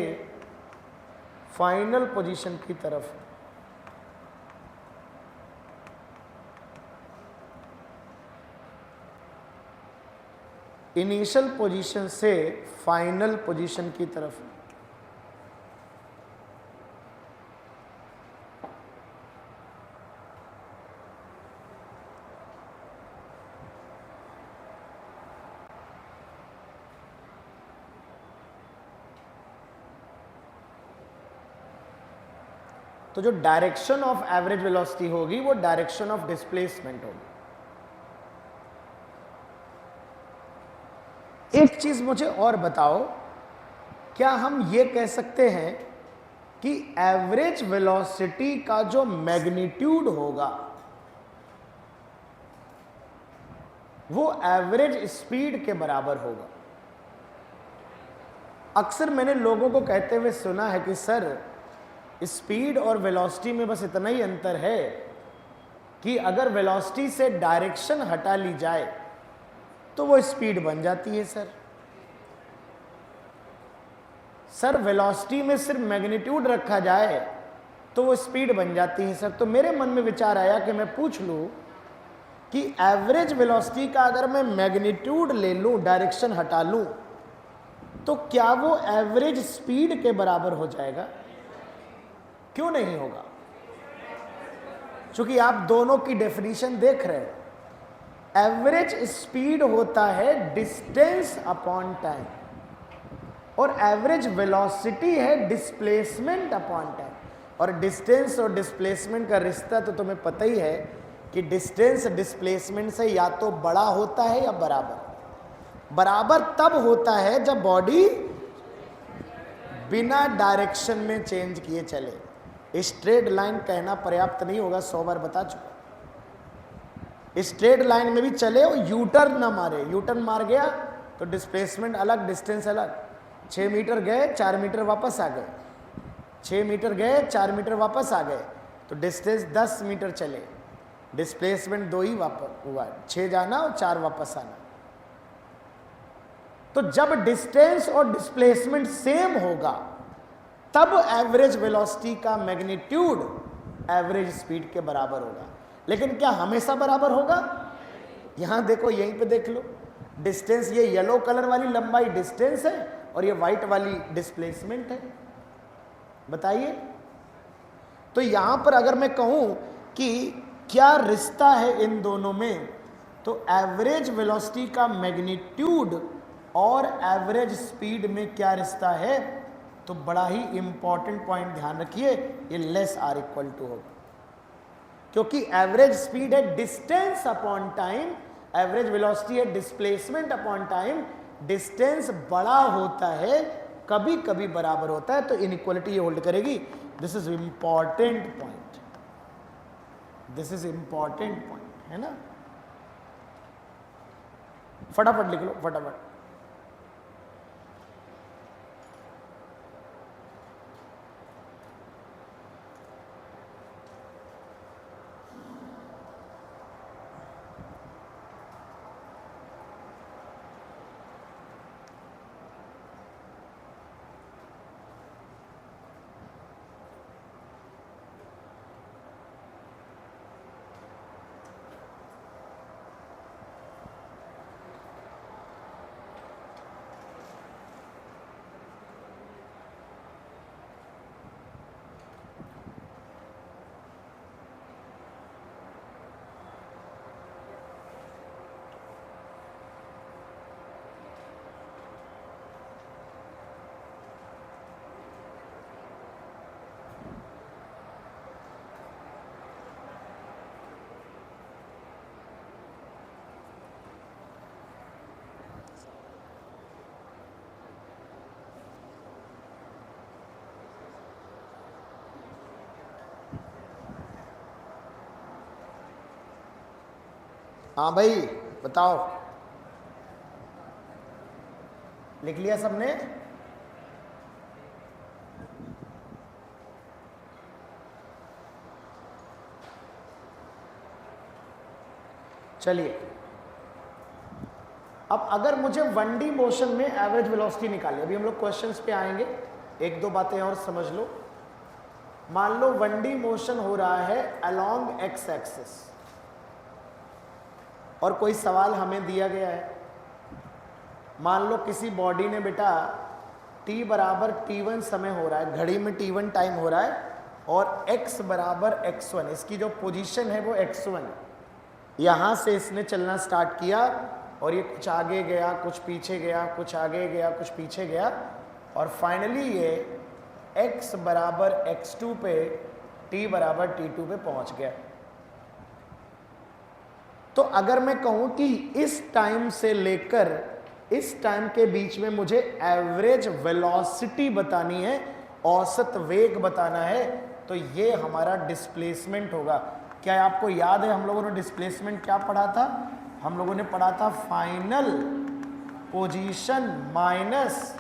फाइनल पोजीशन की तरफ। इनिशियल पोजीशन से फाइनल पोजीशन की तरफ। तो जो डायरेक्शन ऑफ एवरेज वेलोसिटी होगी वो डायरेक्शन ऑफ डिस्प्लेसमेंट होगी। एक चीज मुझे और बताओ, क्या हम ये कह सकते हैं कि एवरेज वेलोसिटी का जो मैग्नीट्यूड होगा वो एवरेज स्पीड के बराबर होगा? अक्सर मैंने लोगों को कहते हुए सुना है कि सर, स्पीड और वेलोसिटी में बस इतना ही अंतर है कि अगर वेलोसिटी से डायरेक्शन हटा ली जाए तो वो स्पीड बन जाती है। सर वेलोसिटी में सिर्फ मैग्नीट्यूड रखा जाए तो वो स्पीड बन जाती है सर। तो मेरे मन में विचार आया कि मैं पूछ लूं कि एवरेज वेलोसिटी का अगर मैं मैग्नीट्यूड ले लूं, डायरेक्शन हटा लूं, तो क्या वो एवरेज स्पीड के बराबर हो जाएगा? क्यों नहीं होगा? क्योंकि आप दोनों की डेफिनेशन देख रहे हैं। एवरेज स्पीड होता है डिस्टेंस अपॉन टाइम और एवरेज वेलोसिटी है डिस्प्लेसमेंट अपॉन टाइम। और डिस्टेंस और डिस्प्लेसमेंट का रिश्ता तो तुम्हें पता ही है कि डिस्टेंस डिस्प्लेसमेंट से या तो बड़ा होता है या बराबर। बराबर तब होता है जब बॉडी बिना डायरेक्शन में चेंज किए चले। स्ट्रेट लाइन कहना पर्याप्त नहीं होगा, 100 बार बता चुका। स्ट्रेट लाइन में भी चले और यूटर्न ना मारे। यूटर्न मार गया तो डिस्प्लेसमेंट अलग, डिस्टेंस अलग। 6 मीटर गए 4 मीटर वापस आ गए, 6 मीटर गए 4 मीटर वापस आ गए, तो डिस्टेंस 10 मीटर चले, डिस्प्लेसमेंट 2 ही वापस हुआ, 6 जाना और 4 वापस आना। तो जब डिस्टेंस और डिस्प्लेसमेंट सेम होगा तब एवरेज वेलोसिटी का मैग्नीट्यूड एवरेज स्पीड के बराबर होगा। लेकिन क्या हमेशा बराबर होगा? यहां देखो, यहीं पे देख लो, डिस्टेंस, ये येलो कलर वाली लंबाई डिस्टेंस है और ये व्हाइट वाली डिस्प्लेसमेंट है। बताइए, तो यहां पर अगर मैं कहूं कि क्या रिश्ता है इन दोनों में, तो एवरेज वेलोसिटी का मैग्नीट्यूड और एवरेज स्पीड में क्या रिश्ता है, तो बड़ा ही इंपॉर्टेंट पॉइंट ध्यान रखिए, ये लेस आर इक्वल टू होगा। क्योंकि एवरेज स्पीड है distance upon time, average velocity है डिस्प्लेसमेंट अपॉन टाइम। डिस्टेंस बड़ा होता है, कभी कभी बराबर होता है, तो इनइक्वालिटी ये होल्ड करेगी। This is important point, this is important point, है ना? फटाफट लिख लो, फटाफट। हाँ भाई बताओ, लिख लिया सबने? चलिए, अब अगर मुझे 1D मोशन में एवरेज वेलोसिटी निकाली, अभी हम लोग क्वेश्चंस पे आएंगे, एक दो बातें और समझ लो। मान लो 1D मोशन हो रहा है अलोंग एक्स एक्सिस और कोई सवाल हमें दिया गया है, मान लो किसी बॉडी ने बेटा t बराबर t1 समय हो रहा है, घड़ी में t1 टाइम हो रहा है और x बराबर x1, इसकी जो पोजीशन है वो x1 है। यहाँ से इसने चलना स्टार्ट किया और ये कुछ आगे गया, कुछ पीछे गया, कुछ आगे गया, कुछ पीछे गया और फाइनली ये x बराबर x2 पे t बराबर t2 पे पहुंच गया। तो अगर मैं कहूं कि इस टाइम से लेकर इस टाइम के बीच में मुझे एवरेज वेलोसिटी बतानी है, औसत वेग बताना है, तो ये हमारा डिस्प्लेसमेंट होगा। क्या आपको याद है हम लोगों ने डिस्प्लेसमेंट क्या पढ़ा था? हम लोगों ने पढ़ा था फाइनल पोजीशन माइनस,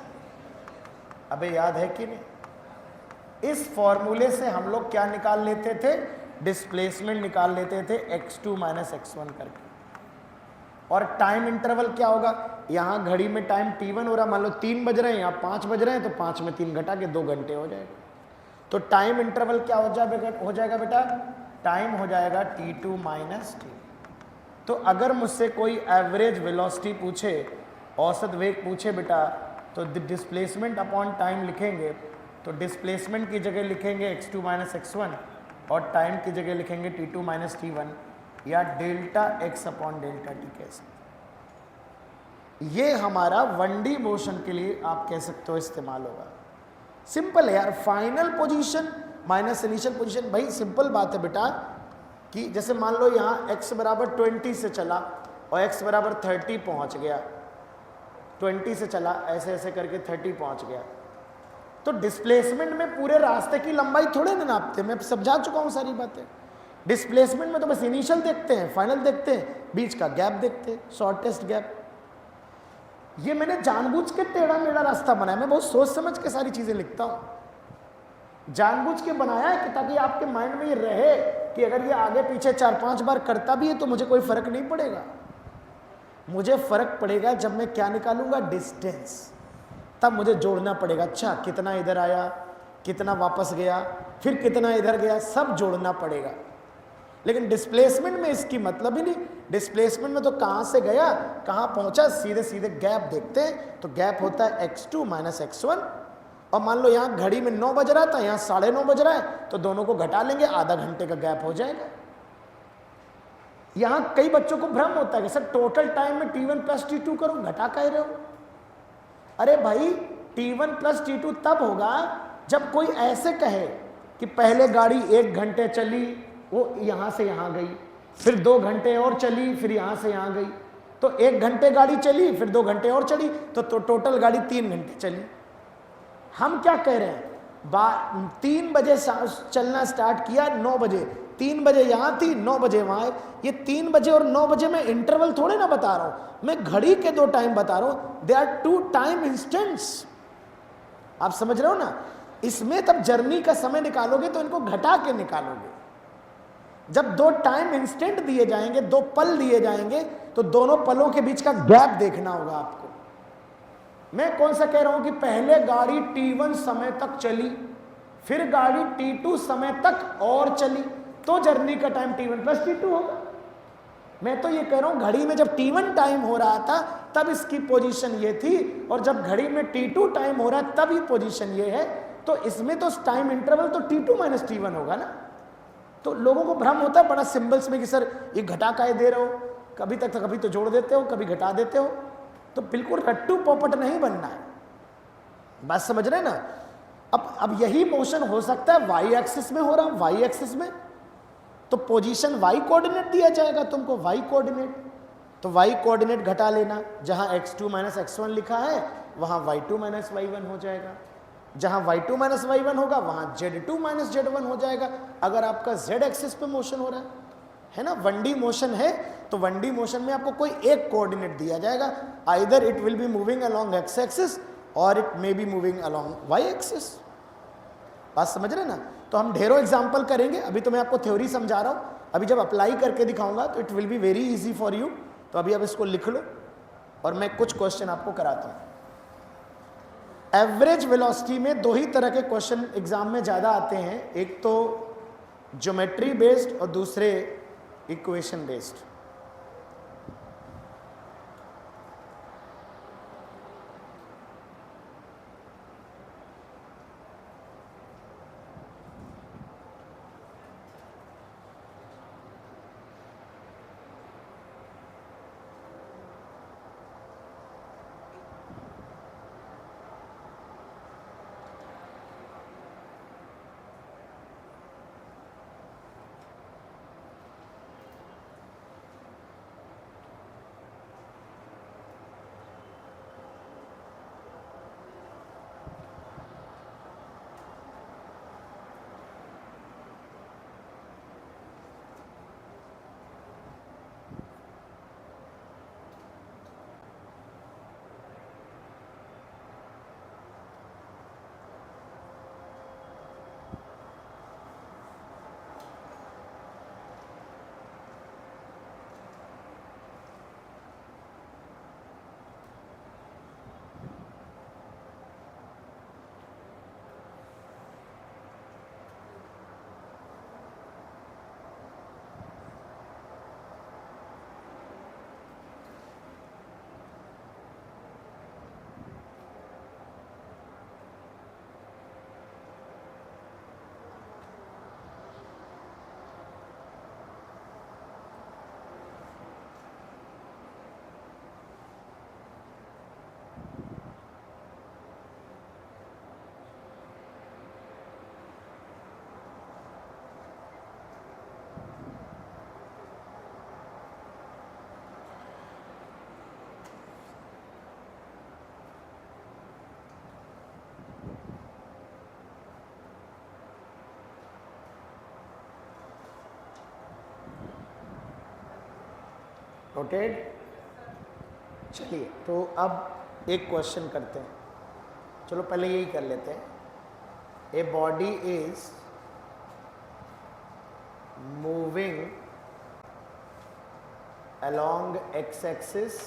अबे याद है कि नहीं? इस फॉर्मूले से हम लोग क्या निकाल लेते थे? डिस्प्लेसमेंट निकाल लेते थे x2 माइनस x1 करके। और टाइम इंटरवल क्या होगा? यहाँ घड़ी में टाइम t1 हो रहा, मान लो 3 बज रहे हैं, यहाँ 5 बज रहे हैं, तो 5 में 3 घटा के 2 घंटे हो जाएगा। तो टाइम इंटरवल क्या हो जाएगा बेटा? टाइम हो जाएगा t2 माइनस t। तो अगर मुझसे कोई एवरेज वेलोसिटी पूछे, औसत वेग पूछे बेटा, तो डिस्प्लेसमेंट अपॉन टाइम लिखेंगे, तो डिस्प्लेसमेंट की जगह लिखेंगे x2 माइनस x1 और टाइम की जगह लिखेंगे t2 माइनस t1 या delta x upon delta t कह सकते। ये हमारा 1D मोशन के लिए आप कह सकते हो इस्तेमाल होगा। सिंपल है यार, final position minus initial position. भाई सिंपल बात है बेटा कि जैसे मान लो यहाँ x बराबर 20 से चला और x बराबर 30 पहुँच गया, 20 से चला ऐसे ऐसे करके 30 पहुँच गया, तो डिस्प्लेसमेंट में पूरे रास्ते की लंबाई थोड़े ना नापते, मैं समझा चुका हूँ सारी बातें। डिस्प्लेसमेंट में तो बस इनिशियल देखते हैं, फाइनल देखते हैं, बीच का गैप देखते हैं, शॉर्टेस्ट गैप। ये मैंने जानबूझ के टेढ़ा मेढ़ा रास्ता बनाया, मैं बहुत सोच समझ के सारी चीजें लिखता हूँ, जानबूझ के बनाया है कि ताकि आपके माइंड में ये रहे कि अगर ये आगे पीछे 4-5 बार करता भी है तो मुझे कोई फर्क नहीं पड़ेगा। मुझे फर्क पड़ेगा जब मैं क्या निकालूंगा? डिस्टेंस। तब मुझे जोड़ना पड़ेगा, अच्छा कितना इधर आया, कितना वापस गया, फिर कितना इधर गया, सब जोड़ना पड़ेगा। लेकिन डिस्प्लेसमेंट में इसकी मतलब ही नहीं। डिस्प्लेसमेंट में तो कहाँ से गया कहाँ पहुँचा, सीधे सीधे गैप देखते हैं, तो गैप होता है x2 माइनस x1। और मान लो यहाँ घड़ी में 9 बज रहा था, यहाँ 9:30 बज रहा है, तो दोनों को घटा लेंगे, आधा घंटे का गैप हो जाएगा। यहाँ कई बच्चों को भ्रम होता है कि सर टोटल टाइम में t1 प्लस t2 करो, घटा कह रहे हो? अरे भाई t1 प्लस t2 तब होगा जब कोई ऐसे कहे कि पहले गाड़ी 1 घंटे चली, वो यहाँ से यहाँ गई, फिर 2 घंटे और चली, फिर यहाँ से यहाँ गई, तो 1 घंटे गाड़ी चली, फिर 2 घंटे और चली, तो टोटल गाड़ी 3 घंटे चली। हम क्या कह रहे हैं? 3 बजे चलना स्टार्ट किया, 9 बजे, 3 बजे यहाँ थी, 9 बजे वहाँ। ये 3 बजे और 9 बजे में इंटरवल थोड़े ना बता रहा हूँ, मैं घड़ी के 2 टाइम बता रहा हूँ। They are 2 time instants. आप समझ रहे हो ना? इसमें तब जर्नी का समय निकालोगे तो इनको घटा के निकालोगे। जब 2 टाइम इंस्टेंट दिए जाएंगे, 2 पल दिए जाएंगे, तो दोनों पलों के बीच का गैप देखना होगा आपको। मैं कौन सा कह रहा हूं कि पहले गाड़ी t1 समय तक चली, फिर गाड़ी t2 समय तक और चली, तो जर्नी का टाइम t1 प्लस t2 होगा। मैं तो ये कह रहा हूं घड़ी में जब t1 टाइम हो रहा था तब इसकी पोजीशन ये थी, और जब घड़ी में t2 टाइम हो रहा है तब ये पोजीशन ये है, तो इसमें तो टाइम इंटरवल तो t2 माइनस t1 होगा ना। तो लोगों को भ्रम होता है बड़ा सिंबल्स में कि सर ये घटा काहे दे रहे हो, कभी तक कभी तो जोड़ देते हो, कभी घटा देते हो। तो बिल्कुल रट्टू पोपट नहीं बनना है, बात समझ रहे हैं ना? अब यही मोशन हो सकता है वाई एक्सिस में हो रहा, वाई एक्सिस में तो पोजीशन वाई कोऑर्डिनेट दिया जाएगा तुमको, वाई कोऑर्डिनेट, तो वाई कोऑर्डिनेट घटा लेना, जहां x2 माइनस x1 लिखा है वहां y2 माइनस y1 हो जाएगा, जहां y2 माइनस y1 होगा वहां z2 माइनस z1 हो जाएगा। अगर आपका z एक्सिस पे मोशन हो रहा है ना, 1D मोशन है, तो 1D मोशन में आपको कोई एक कोऑर्डिनेट दिया जाएगा, either it will be moving along x axis और it may be moving along y axis. बात समझ रहे ना? तो हम ढेरों एग्जाम्पल करेंगे, अभी तो मैं आपको थ्योरी समझा रहा हूं, अभी जब अप्लाई करके दिखाऊंगा तो it will be very easy for you. तो अभी अब इसको लिख लो और मैं कुछ क्वेश्चन आपको कराता हूं। एवरेज वेलोसिटी में दो ही तरह के क्वेश्चन एग्जाम में ज़्यादा आते हैं, एक तो ज्योमेट्री बेस्ड और दूसरे इक्वेशन बेस्ड। नोटेड। चलिए तो अब एक क्वेश्चन करते हैं, चलो पहले यही कर लेते हैं। A body is moving along x axis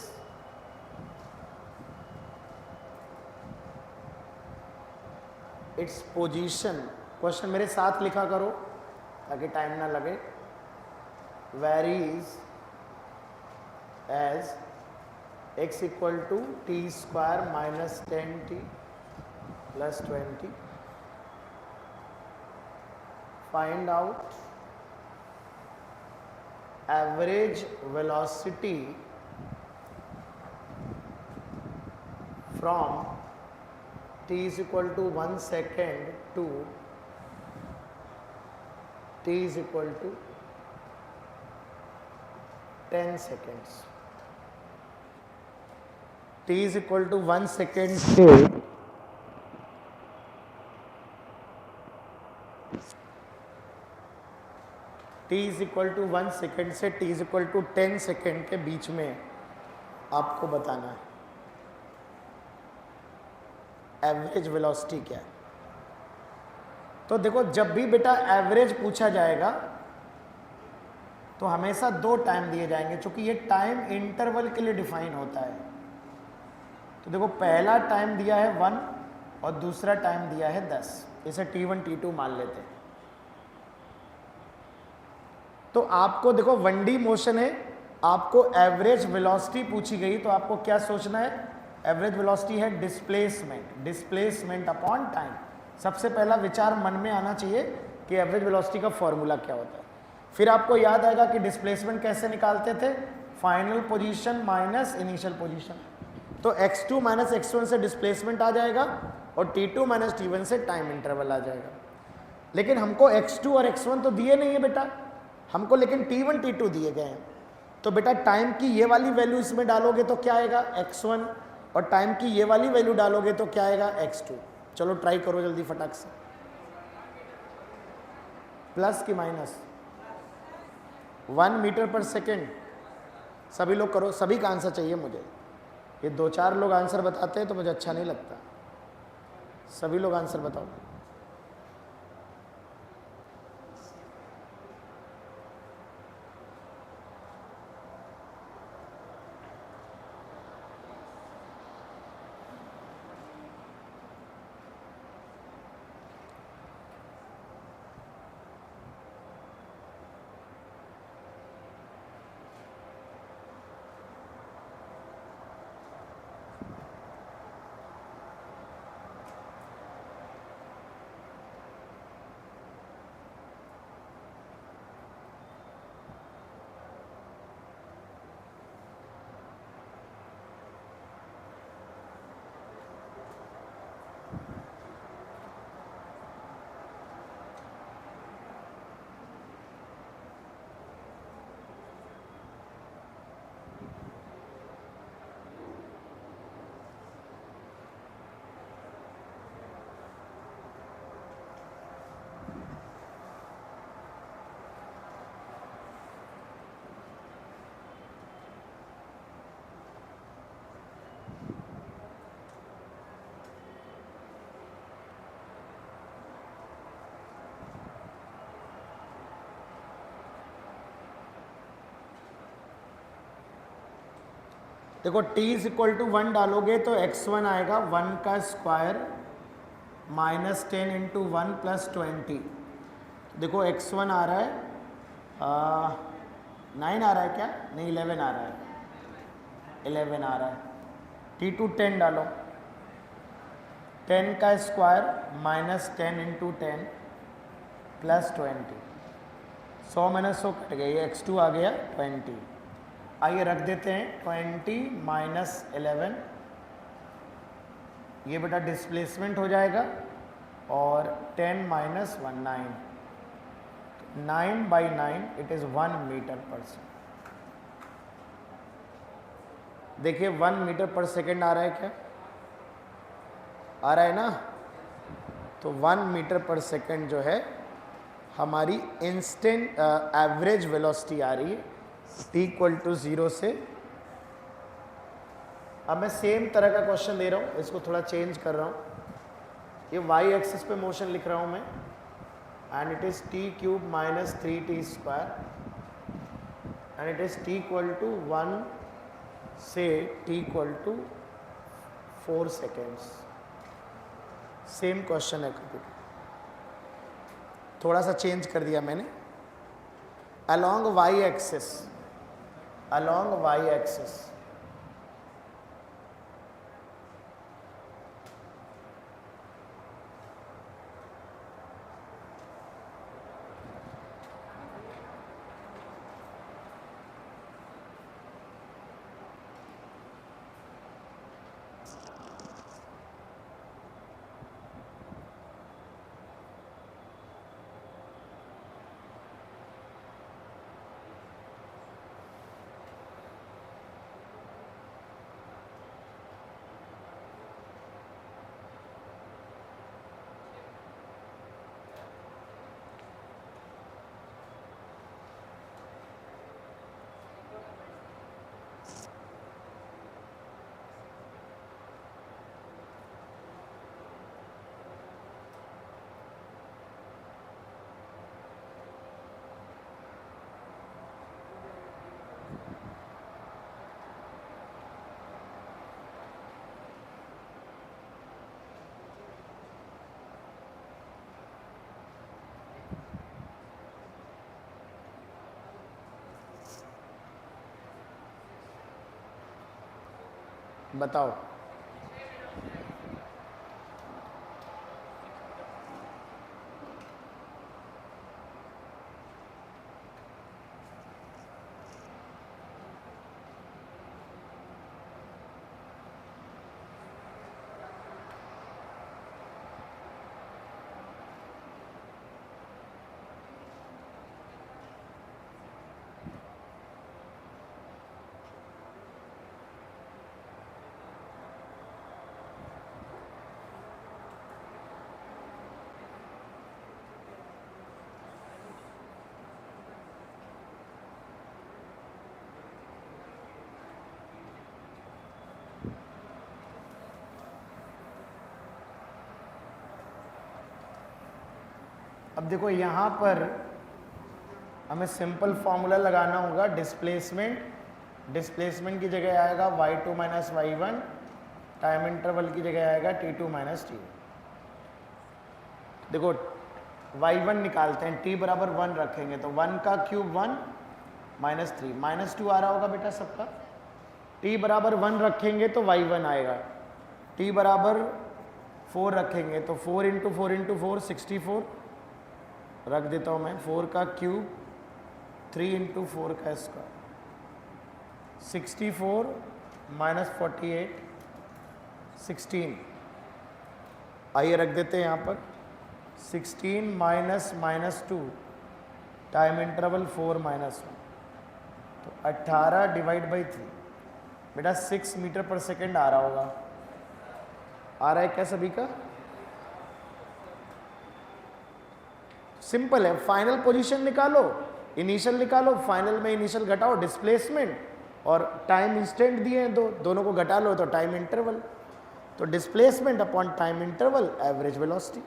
its position, question मेरे साथ लिखा करो ताकि टाइम ना लगे, varies as x equal to t square minus 10t plus 20. Find out average velocity from t is equal to 1 second to t is equal to 10 seconds. t is equal to 1 second से t is equal to 1 second से t is equal to 10 second के बीच में आपको बताना है average velocity क्या है। तो देखो जब भी बेटा एवरेज पूछा जाएगा तो हमेशा दो टाइम दिए जाएंगे, क्योंकि ये टाइम इंटरवल के लिए डिफाइन होता है। तो देखो पहला टाइम दिया है 1 और दूसरा टाइम दिया है 10, इसे t1 t2 मान लेते हैं। तो आपको देखो 1D मोशन है, आपको एवरेज वेलोसिटी पूछी गई तो आपको क्या सोचना है, एवरेज वेलोसिटी है डिस्प्लेसमेंट, डिस्प्लेसमेंट अपॉन टाइम। सबसे पहला विचार मन में आना चाहिए कि एवरेज वेलोसिटी का फॉर्मूला क्या होता है। फिर आपको याद आएगा कि डिस्प्लेसमेंट कैसे निकालते थे, final position minus initial position. तो x2 माइनस x1 से डिस्प्लेसमेंट आ जाएगा और t2 माइनस t1 से टाइम इंटरवल आ जाएगा। लेकिन हमको x2 और x1 तो दिए नहीं है बेटा, हमको लेकिन t1 t2 दिए गए हैं। तो बेटा टाइम की ये वाली वैल्यू इसमें डालोगे तो क्या आएगा x1, और टाइम की ये वाली वैल्यू डालोगे तो क्या आएगा x2। चलो ट्राई करो जल्दी फटाक से, प्लस की माइनस 1 मीटर पर सेकेंड। सभी लोग करो, सभी का आंसर चाहिए मुझे। ये 2-4 लोग आंसर बताते हैं तो मुझे अच्छा नहीं लगता। सभी लोग आंसर बताओ। देखो t इज इक्वल टू 1 डालोगे तो x1 आएगा 1 का स्क्वायर माइनस 10 इंटू 1 प्लस 20। देखो x1 आ रहा है 9 आ रहा है क्या, नहीं 11 आ रहा है, 11 आ रहा है। t2 10 डालो, 10 का स्क्वायर माइनस 10 इंटू 10 प्लस 20। 100 में 100 कट गया, ये x2 आ गया 20। आइए रख देते हैं 20 माइनस 11, ये बेटा डिस्प्लेसमेंट हो जाएगा, और 10 minus 1 9, 9 by 9 it is 1 metre पर सेकेंड। देखिए 1 मीटर पर सेकेंड आ रहा है क्या, आ रहा है ना। तो 1 मीटर पर सेकेंड जो है हमारी इंस्टेंट एवरेज वेलोसिटी आ रही है t इक्वल टू 0 से। अब मैं सेम तरह का क्वेश्चन दे रहा हूँ, इसको थोड़ा चेंज कर रहा हूँ। ये y एक्सिस पे मोशन लिख रहा हूँ मैं, and it is t cube minus 3t square, and it is t equal to 1 से t equal to 4 seconds. Same question है, थोड़ा सा चेंज कर दिया मैंने। along y axis, along y axis बताओ। अब देखो यहाँ पर हमें सिंपल फॉर्मूला लगाना होगा। डिस्प्लेसमेंट की जगह आएगा y2 minus y1, time interval की जगह आएगा t2 माइनस t। देखो y1 निकालते हैं, t बराबर 1 रखेंगे तो 1 का क्यूब 1 माइनस 3, माइनस 2 आ रहा होगा बेटा सबका। t बराबर 1 रखेंगे तो y1 आएगा, t बराबर 4 रखेंगे तो 4 इंटू 4 इंटू 4 64 रख देता हूँ मैं, 4 का क्यूब 3 इंटू 4 का स्क्वायर 64 माइनस 48 16। आइए रख देते हैं यहाँ पर 16 minus minus 2 time interval 4 minus 1, तो 18 डिवाइड बाई 3 बेटा 6 मीटर पर सेकेंड आ रहा होगा। आ रहा है क्या सभी का? सिंपल है, फाइनल पोजीशन निकालो, इनिशियल निकालो, फाइनल में इनिशियल घटाओ, डिस्प्लेसमेंट और टाइम इंस्टेंट दिए हैं दोनों को घटा लो तो टाइम इंटरवल, तो displacement upon time interval average velocity.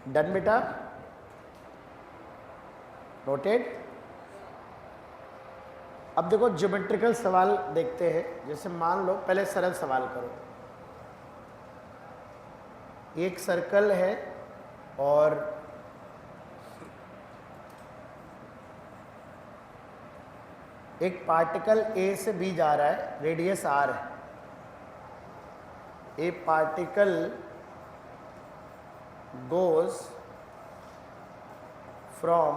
Done बेटा, नोटेड। अब देखो ज्योमेट्रिकल सवाल देखते हैं। जैसे मान लो, पहले सरल सवाल करो। एक सर्कल है और एक पार्टिकल ए से बी जा रहा है, रेडियस आर है। ए particle goes from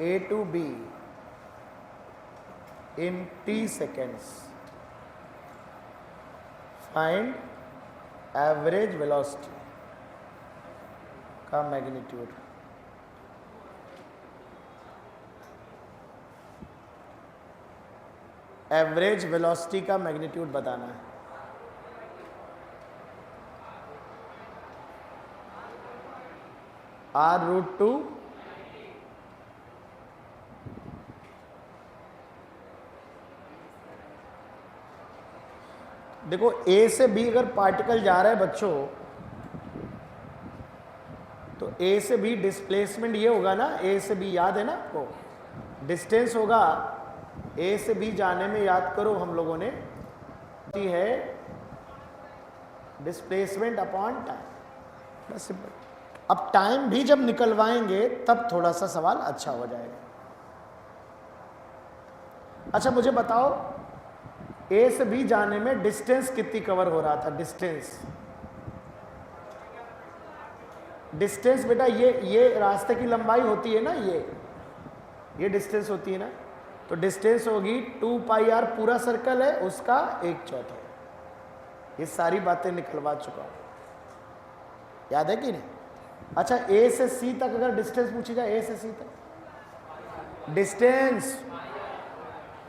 A to B in t seconds. Find average velocity का मैग्नीट्यूड। एवरेज वेलोसिटी का मैग्नीट्यूड बताना है। R√2 देखो, ए से बी अगर पार्टिकल जा रहा है बच्चों, तो ए से बी डिस्प्लेसमेंट ये होगा ना, ए से बी याद है ना आपको, डिस्टेंस होगा ए से बी जाने में, याद करो हम लोगों ने, है डिस्प्लेसमेंट अपॉन टाइम। बस सिंपल। अब टाइम भी जब निकलवाएंगे तब थोड़ा सा सवाल अच्छा हो जाएगा। अच्छा मुझे बताओ, ए से बी जाने में डिस्टेंस कितनी कवर हो रहा था? डिस्टेंस बेटा ये रास्ते की लंबाई होती है ना, ये डिस्टेंस होती है ना, तो डिस्टेंस होगी 2πr, पूरा सर्कल है उसका 1/4। ये सारी बातें निकलवा चुका हूं, याद है कि नहीं? अच्छा, ए से सी तक अगर डिस्टेंस पूछी जाए, ए से सी तक डिस्टेंस,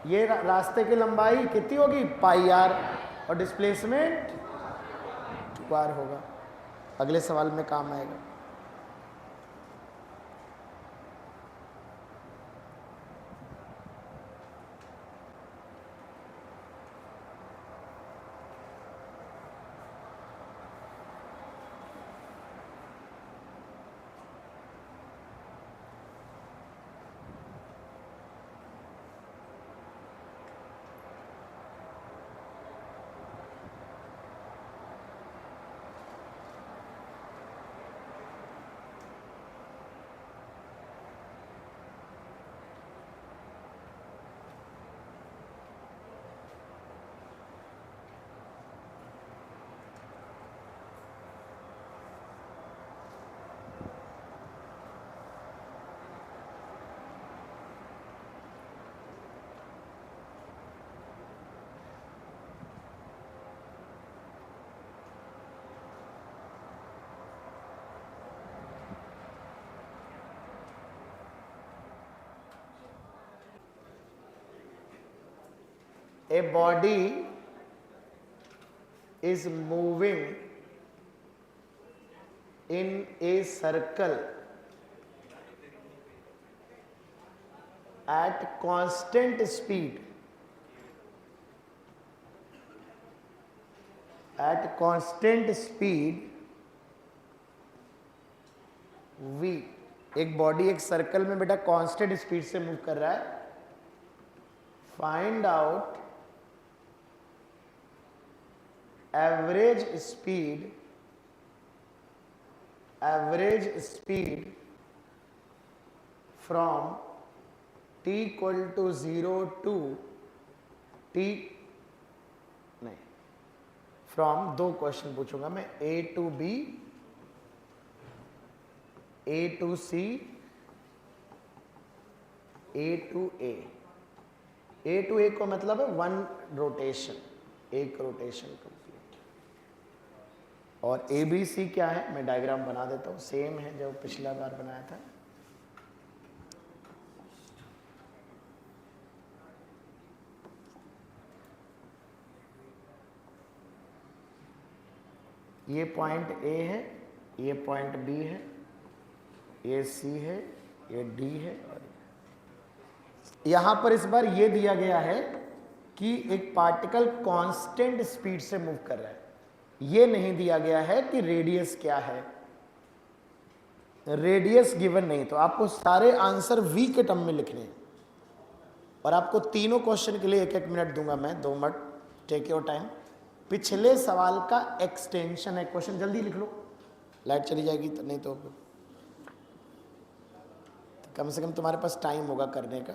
ये रास्ते की लंबाई कितनी होगी? πr, और डिस्प्लेसमेंट 2r होगा। अगले सवाल में काम आएगा। A body is moving in a circle at constant speed, v। एक बॉडी एक सर्कल में बेटा कांस्टेंट स्पीड से मूव कर रहा है। Find out average speed from t = 0 to t, नहीं, फ्रॉम, दो क्वेश्चन पूछूंगा मैं, A to B, A to C, A to A। A to A को मतलब है 1 रोटेशन, एक रोटेशन कंप्लीट। और ABC क्या है, मैं डायग्राम बना देता हूँ, सेम है जो पिछला बार बनाया था। ये पॉइंट A है, ये पॉइंट B है, ये C है, ये D है, और यहां पर इस बार ये दिया गया है कि एक पार्टिकल कांस्टेंट स्पीड से मूव कर रहा है। ये नहीं दिया गया है कि रेडियस क्या है। रेडियस गिवन नहीं, तो आपको सारे आंसर वी के टर्म में लिखने हैं और आपको तीनों क्वेश्चन के लिए 1-1 मिनट दूंगा मैं, 2 मिनट, टेक योर टाइम। पिछले सवाल का एक्सटेंशन है क्वेश्चन, जल्दी लिख लो, लाइट चली जाएगी तो नहीं तो कम से कम तुम्हारे पास टाइम होगा करने का।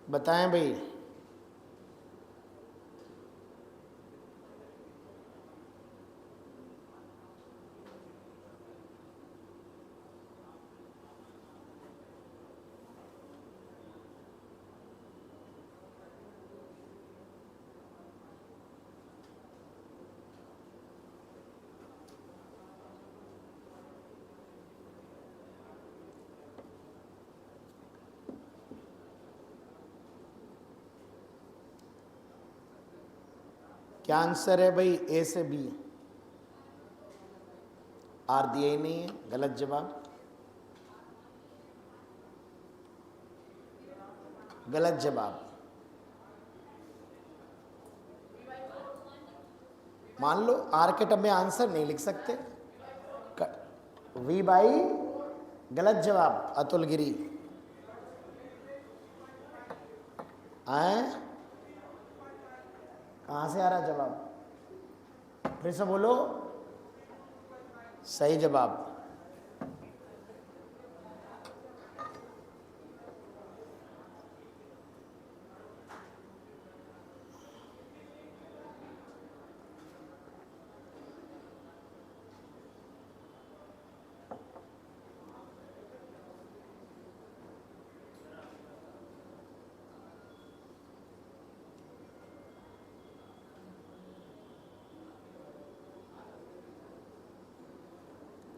बताएं भाई। क्या आंसर है भाई? ए से बी। आर दिया ही नहीं है, गलत जवाब। गलत जवाब। मान लो आर के टर्म में आंसर नहीं लिख सकते। वी बाई, गलत जवाब, अतुल गिरी। आए कहां से आ रहा जवाब? फिर से बोलो। सही जवाब।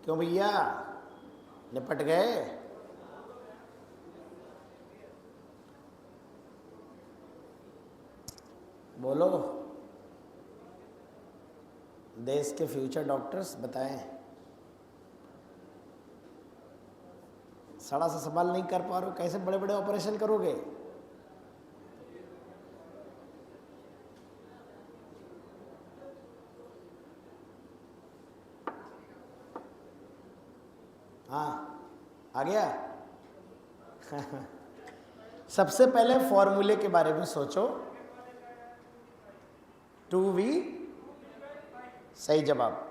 क्यों भैया, निपट गए? बोलो। देश के फ्यूचर डॉक्टर्स बताएं। सड़ा सा सवाल नहीं कर पा रहे हो, कैसे बड़े बड़े ऑपरेशन करोगे? हाँ आ गया। सबसे पहले फॉर्मूले के बारे में सोचो। 2v, सही जवाब।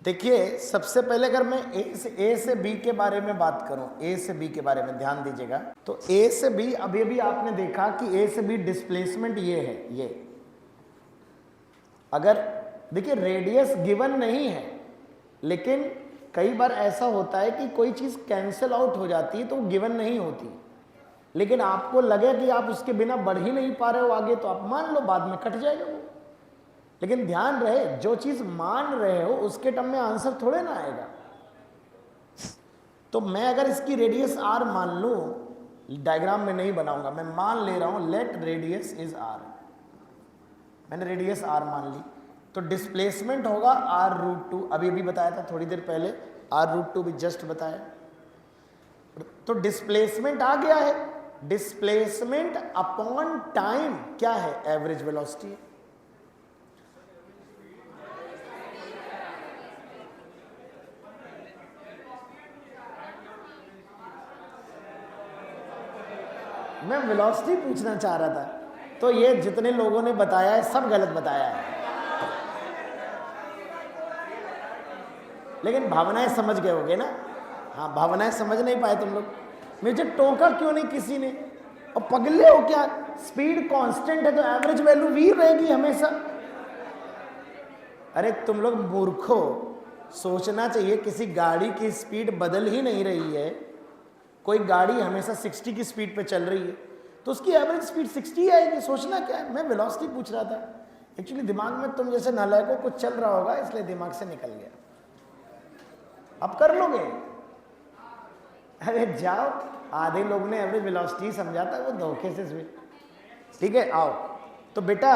देखिए सबसे पहले अगर मैं ए से बी के बारे में बात करूं, ए से बी के बारे में ध्यान दीजिएगा, तो ए से बी अभी अभी आपने देखा कि ए से बी डिस्प्लेसमेंट ये है, ये। अगर देखिए रेडियस गिवन नहीं है, लेकिन कई बार ऐसा होता है कि कोई चीज कैंसिल आउट हो जाती है तो वो गिवन नहीं होती, लेकिन आपको लगे कि आप उसके बिना बढ़ ही नहीं पा रहे हो आगे, तो आप मान लो बाद में कट जाएगा वो। लेकिन ध्यान रहे, जो चीज मान रहे हो उसके टर्म में आंसर थोड़े ना आएगा। तो मैं अगर इसकी रेडियस आर मान लूं, डायग्राम में नहीं बनाऊंगा, मैं मान ले रहा हूं लेट रेडियस इज आर। मैंने रेडियस आर मान ली, तो डिस्प्लेसमेंट होगा r√2। अभी अभी बताया था थोड़ी देर पहले, r√2 भी जस्ट बताया। तो डिस्प्लेसमेंट आ गया है। डिस्प्लेसमेंट अपॉन टाइम क्या है? Average velocity. मैं वेलोसिटी पूछना चाह रहा था। तो ये जितने लोगों ने बताया है सब गलत बताया है, लेकिन भावनाएं समझ गए होगे ना। हाँ, भावनाएं समझ नहीं पाए तुम लोग। मुझे टोका क्यों नहीं किसी ने? और पगले हो क्या? स्पीड कांस्टेंट है तो एवरेज वैल्यू वी रहेगी हमेशा। अरे तुम लोग मूर्खो, सोचना चाहिए किसी गाड़ी की स्पीड बदल ही नहीं रही है। कोई गाड़ी हमेशा 60 की स्पीड पे चल रही है तो उसकी एवरेज स्पीड 60 आएगी। सोचना क्या है? मैं वेलोसिटी पूछ रहा था। एक्चुअली दिमाग में तुम जैसे नालायकों कुछ चल रहा होगा, इसलिए दिमाग से निकल गया। अब कर लोगे? अरे जाओ, आधे लोग ने एवरेज वेलोसिटी समझा था, वो धोखे से हुए। ठीक है, आओ। तो बेटा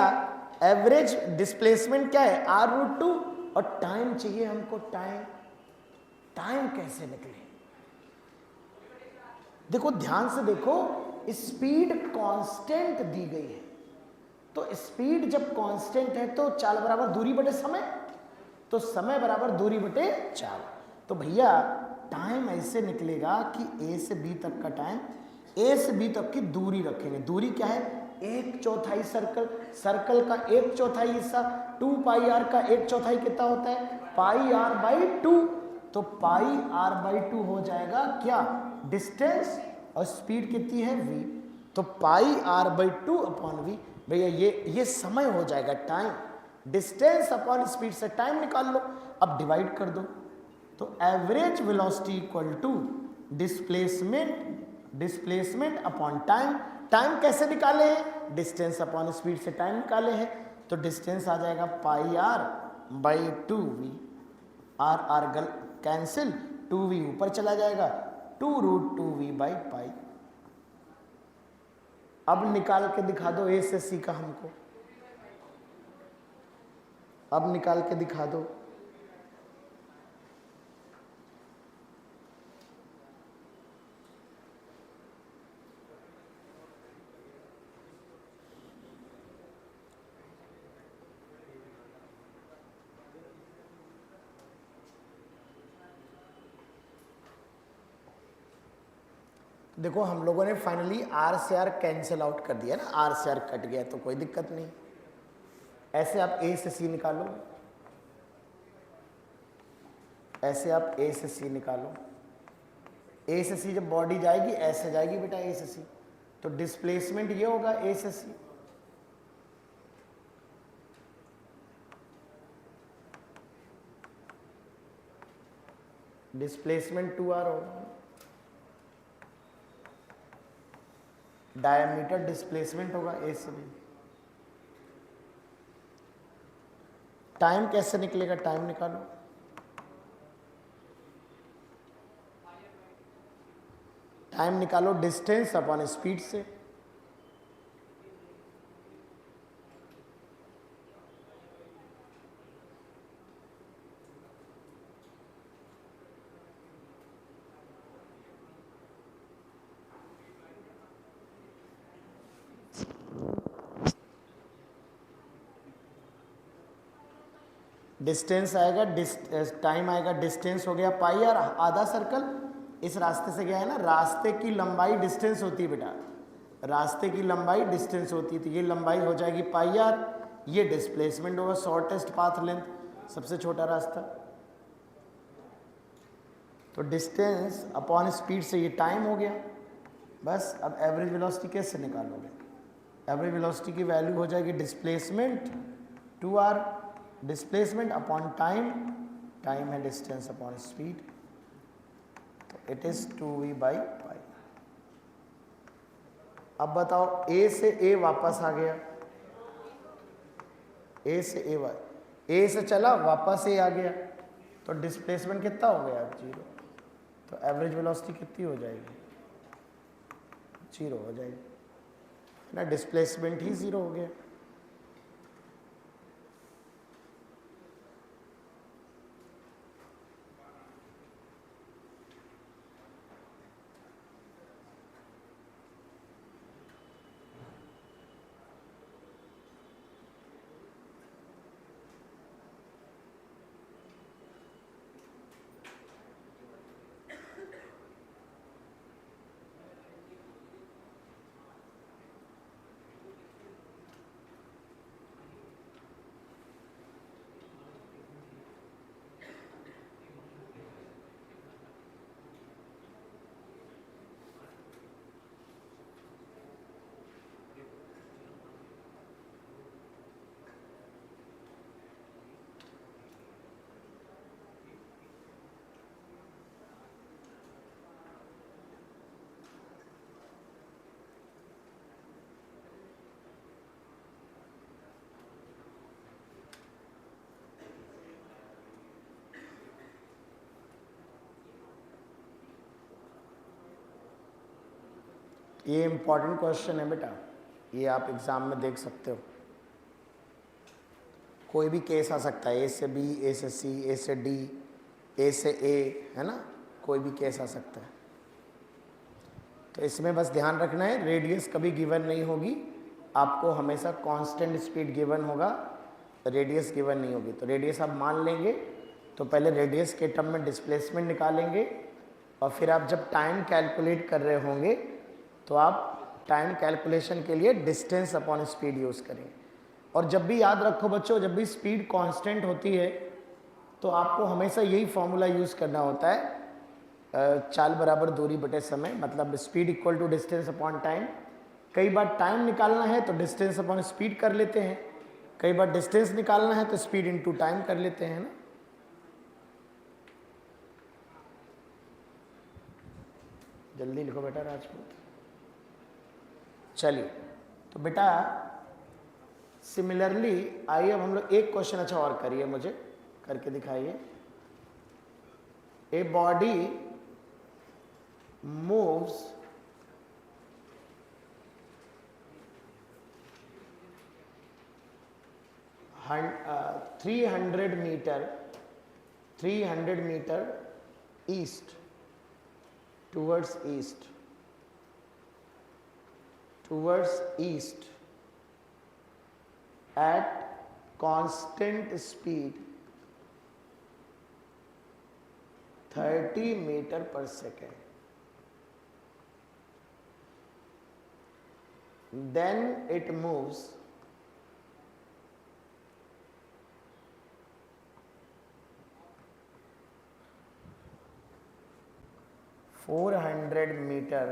एवरेज डिस्प्लेसमेंट क्या है? r√2, और टाइम चाहिए हमको। टाइम कैसे निकले? देखो ध्यान से देखो, स्पीड कांस्टेंट दी गई है। तो स्पीड जब कांस्टेंट है तो चाल बराबर दूरी बटे समय, तो समय बराबर दूरी बटे चाल। तो भैया टाइम ऐसे निकलेगा कि ए से बी तक का टाइम, ए से बी तक की दूरी रखेंगे। दूरी क्या है? 1/4 सर्कल। सर्कल का 1/4 हिस्सा 2 पाई आर का 1/4 कितना होता है? पाई आर बाई 2। तो पाई आर बाई 2 हो जाएगा क्या? डिस्टेंस। और स्पीड कितनी है? v। तो pi R by 2 upon V. भैया ये समय हो जाएगा, टाइम। डिस्टेंस अपॉन स्पीड से टाइम निकाल लो। अब डिवाइड कर दो, तो average velocity equal to displacement upon time. Time कैसे निकाले हैं? डिस्टेंस अपॉन स्पीड से टाइम निकाले हैं। तो डिस्टेंस आ जाएगा pi R by 2v। R गल कैंसिल, 2v ऊपर चला जाएगा, 2√2v बाई पाई। अब निकाल के दिखा दो ए से सी का हमको। अब निकाल के दिखा दो। देखो हम लोगों ने फाइनली आर से आर कैंसिल आउट कर दिया ना, आर से आर कट गया तो कोई दिक्कत नहीं। ऐसे आप ए से सी निकालो, ऐसे आप ए से सी निकालो। ए से सी जब बॉडी जाएगी ऐसे जाएगी बेटा, ए से सी। तो डिस्प्लेसमेंट ये होगा ए से सी। डिस्प्लेसमेंट 2r होगा। डायमीटर डिस्प्लेसमेंट होगा ए से बी। टाइम कैसे निकलेगा? टाइम निकालो। टाइम निकालो डिस्टेंस अपॉन स्पीड से। डिस्टेंस आएगा, टाइम आएगा, डिस्टेंस हो गया पाई आर। आधा सर्कल इस रास्ते से गया है ना, रास्ते की लंबाई डिस्टेंस होती है बेटा, रास्ते की लंबाई डिस्टेंस होती है। तो ये लंबाई हो जाएगी पाई आर, ये डिस्प्लेसमेंट होगा, शॉर्टेस्ट पाथ लेंथ, सबसे छोटा रास्ता। तो डिस्टेंस अपॉन स्पीड से ये टाइम हो गया। बस अब एवरेज वेलोसिटी कैसे निकालोगे? एवरेज वेलोसिटी की वैल्यू हो जाएगी displacement 2r, displacement upon time, time है डिस्टेंस अपॉन स्पीड, तो it is 2v by pi. अब बताओ ए से ए वापस आ गया, ए से ए से चला वापस ए आ गया, तो डिस्प्लेसमेंट कितना हो गया? 0। तो एवरेज वेलोसिटी कितनी हो जाएगी? 0 हो जाएगी ना, डिस्प्लेसमेंट ही 0 हो गया। ये इंपॉर्टेंट क्वेश्चन है बेटा, ये आप एग्जाम में देख सकते हो। कोई भी केस आ सकता है, ए से बी, ए से सी, ए से डी, ए से ए, है ना, कोई भी केस आ सकता है। तो इसमें बस ध्यान रखना है, रेडियस कभी गिवन नहीं होगी आपको, हमेशा कांस्टेंट स्पीड गिवन होगा, रेडियस गिवन नहीं होगी। तो रेडियस आप मान लेंगे, तो पहले रेडियस के टर्म में डिस्प्लेसमेंट निकालेंगे, और फिर आप जब टाइम कैलकुलेट कर रहे होंगे तो आप टाइम कैलकुलेशन के लिए डिस्टेंस अपॉन स्पीड यूज़ करेंगे। और जब भी याद रखो बच्चों, जब भी स्पीड कांस्टेंट होती है तो आपको हमेशा यही फॉर्मूला यूज़ करना होता है, चाल बराबर दूरी बटे समय, मतलब speed equal to distance upon time. कई बार टाइम निकालना है तो डिस्टेंस अपॉन स्पीड कर लेते हैं, कई बार डिस्टेंस निकालना है तो स्पीड इनटू टाइम कर लेते हैं ना। जल्दी लिखो बेटा राजपूत। चलिए, तो बेटा सिमिलरली आइए अब हम लोग एक क्वेश्चन अच्छा और करिए, मुझे करके दिखाइए। A body moves 300 metre east, towards east at constant speed 30 meter per second. Then it moves 400 meter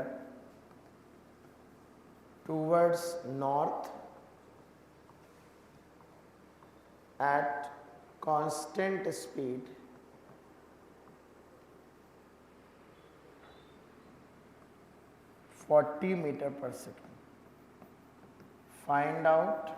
towards north at constant speed 40 meter per second. Find out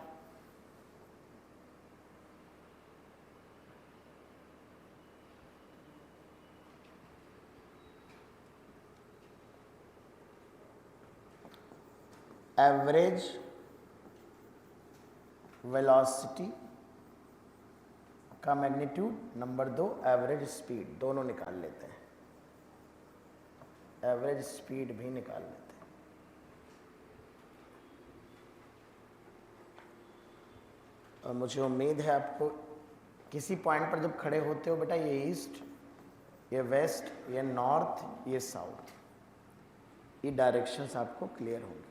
average velocity का मैग्नीट्यूड, नंबर 2 एवरेज स्पीड, दोनों निकाल लेते हैं, average speed भी निकाल लेते हैं। और मुझे उम्मीद है आपको किसी पॉइंट पर जब खड़े होते हो बेटा, ये ईस्ट, ये वेस्ट, ये नॉर्थ, ये साउथ, ये डायरेक्शंस आपको क्लियर होंगे।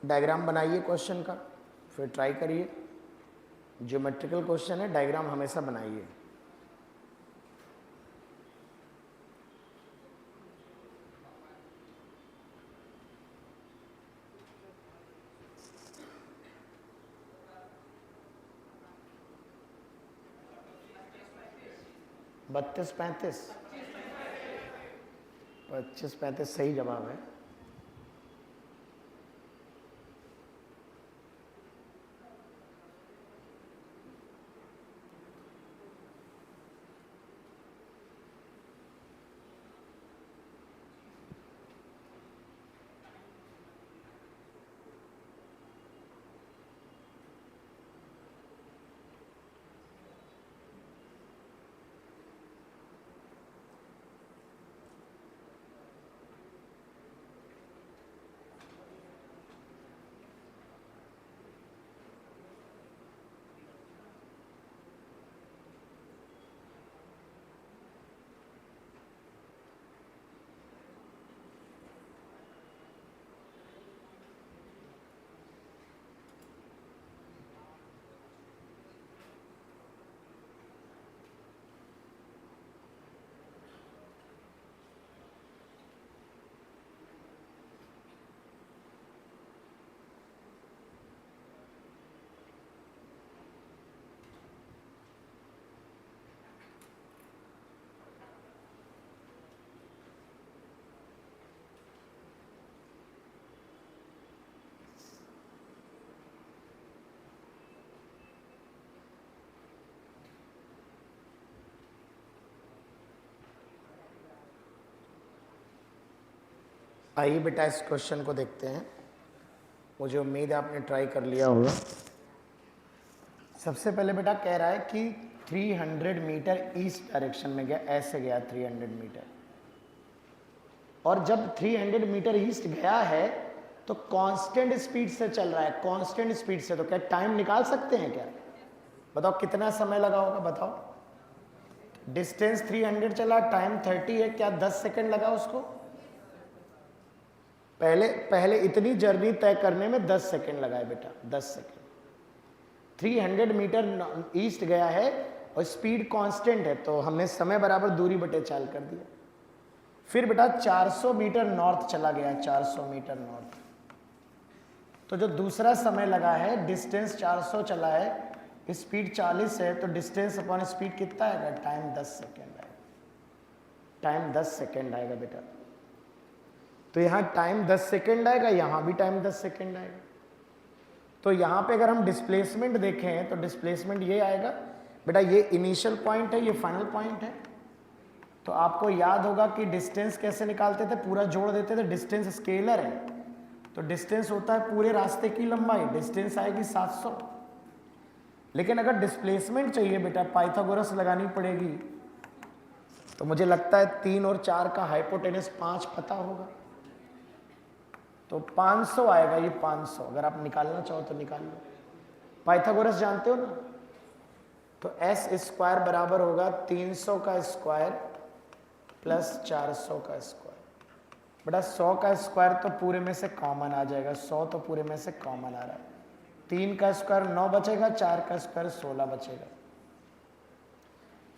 डायग्राम बनाइए क्वेश्चन का, फिर ट्राई करिए। ज्योमेट्रिकल क्वेश्चन है, डायग्राम हमेशा बनाइए। बत्तीस 25-35 सही जवाब है। आइए बेटा इस क्वेश्चन को देखते हैं। मुझे उम्मीद है आपने ट्राई कर लिया होगा। सबसे पहले बेटा कह रहा है कि 300 मीटर ईस्ट डायरेक्शन में गया, ऐसे गया 300 मीटर, और जब 300 मीटर ईस्ट गया है तो कांस्टेंट स्पीड से चल रहा है, कांस्टेंट स्पीड से। तो क्या टाइम निकाल सकते हैं क्या? बताओ कितना समय लगा होगा, बताओ। डिस्टेंस 300 चला, टाइम 30 है, क्या 10 सेकंड लगा उसको? पहले इतनी जर्नी तय करने में 10 सेकंड लगा है बेटा, 10 सेकंड। 300 मीटर ईस्ट गया है और स्पीड कांस्टेंट है, तो हमने समय बराबर दूरी बटे चाल कर दिया। फिर बेटा 400 मीटर नॉर्थ चला गया, 400 मीटर नॉर्थ। तो जो दूसरा समय लगा है, डिस्टेंस 400 चला है, स्पीड 40 है, तो डिस्टेंस अपॉन स्पीड कितना आएगा? टाइम 10 सेकेंड आएगा, टाइम 10 सेकेंड आएगा बेटा। तो यहाँ टाइम 10 सेकेंड आएगा, यहाँ भी टाइम 10 सेकेंड आएगा। तो यहाँ पे अगर हम डिस्प्लेसमेंट देखें तो डिस्प्लेसमेंट ये आएगा बेटा, ये इनिशियल पॉइंट है, ये फाइनल पॉइंट है। तो आपको याद होगा कि डिस्टेंस कैसे निकालते थे, पूरा जोड़ देते थे। डिस्टेंस स्केलर है, तो डिस्टेंस होता है पूरे रास्ते की लंबाई, डिस्टेंस आएगी 700। लेकिन अगर डिस्प्लेसमेंट चाहिए बेटा, पाइथागोरस लगानी पड़ेगी। तो मुझे लगता है 3 और 4 का हाइपोटेनस 5 पता होगा, तो 500 आएगा, ये 500। अगर आप निकालना चाहो तो निकाल लो, पाइथागोरस जानते हो ना। तो एस स्क्वायर बराबर होगा 300 का स्क्वायर प्लस 400 का स्क्वायर। बेटा 100 का स्क्वायर तो पूरे में से कॉमन आ जाएगा, 100 तो पूरे में से कॉमन आ रहा है। 3 का स्क्वायर 9 बचेगा, 4 का स्क्वायर 16 बचेगा,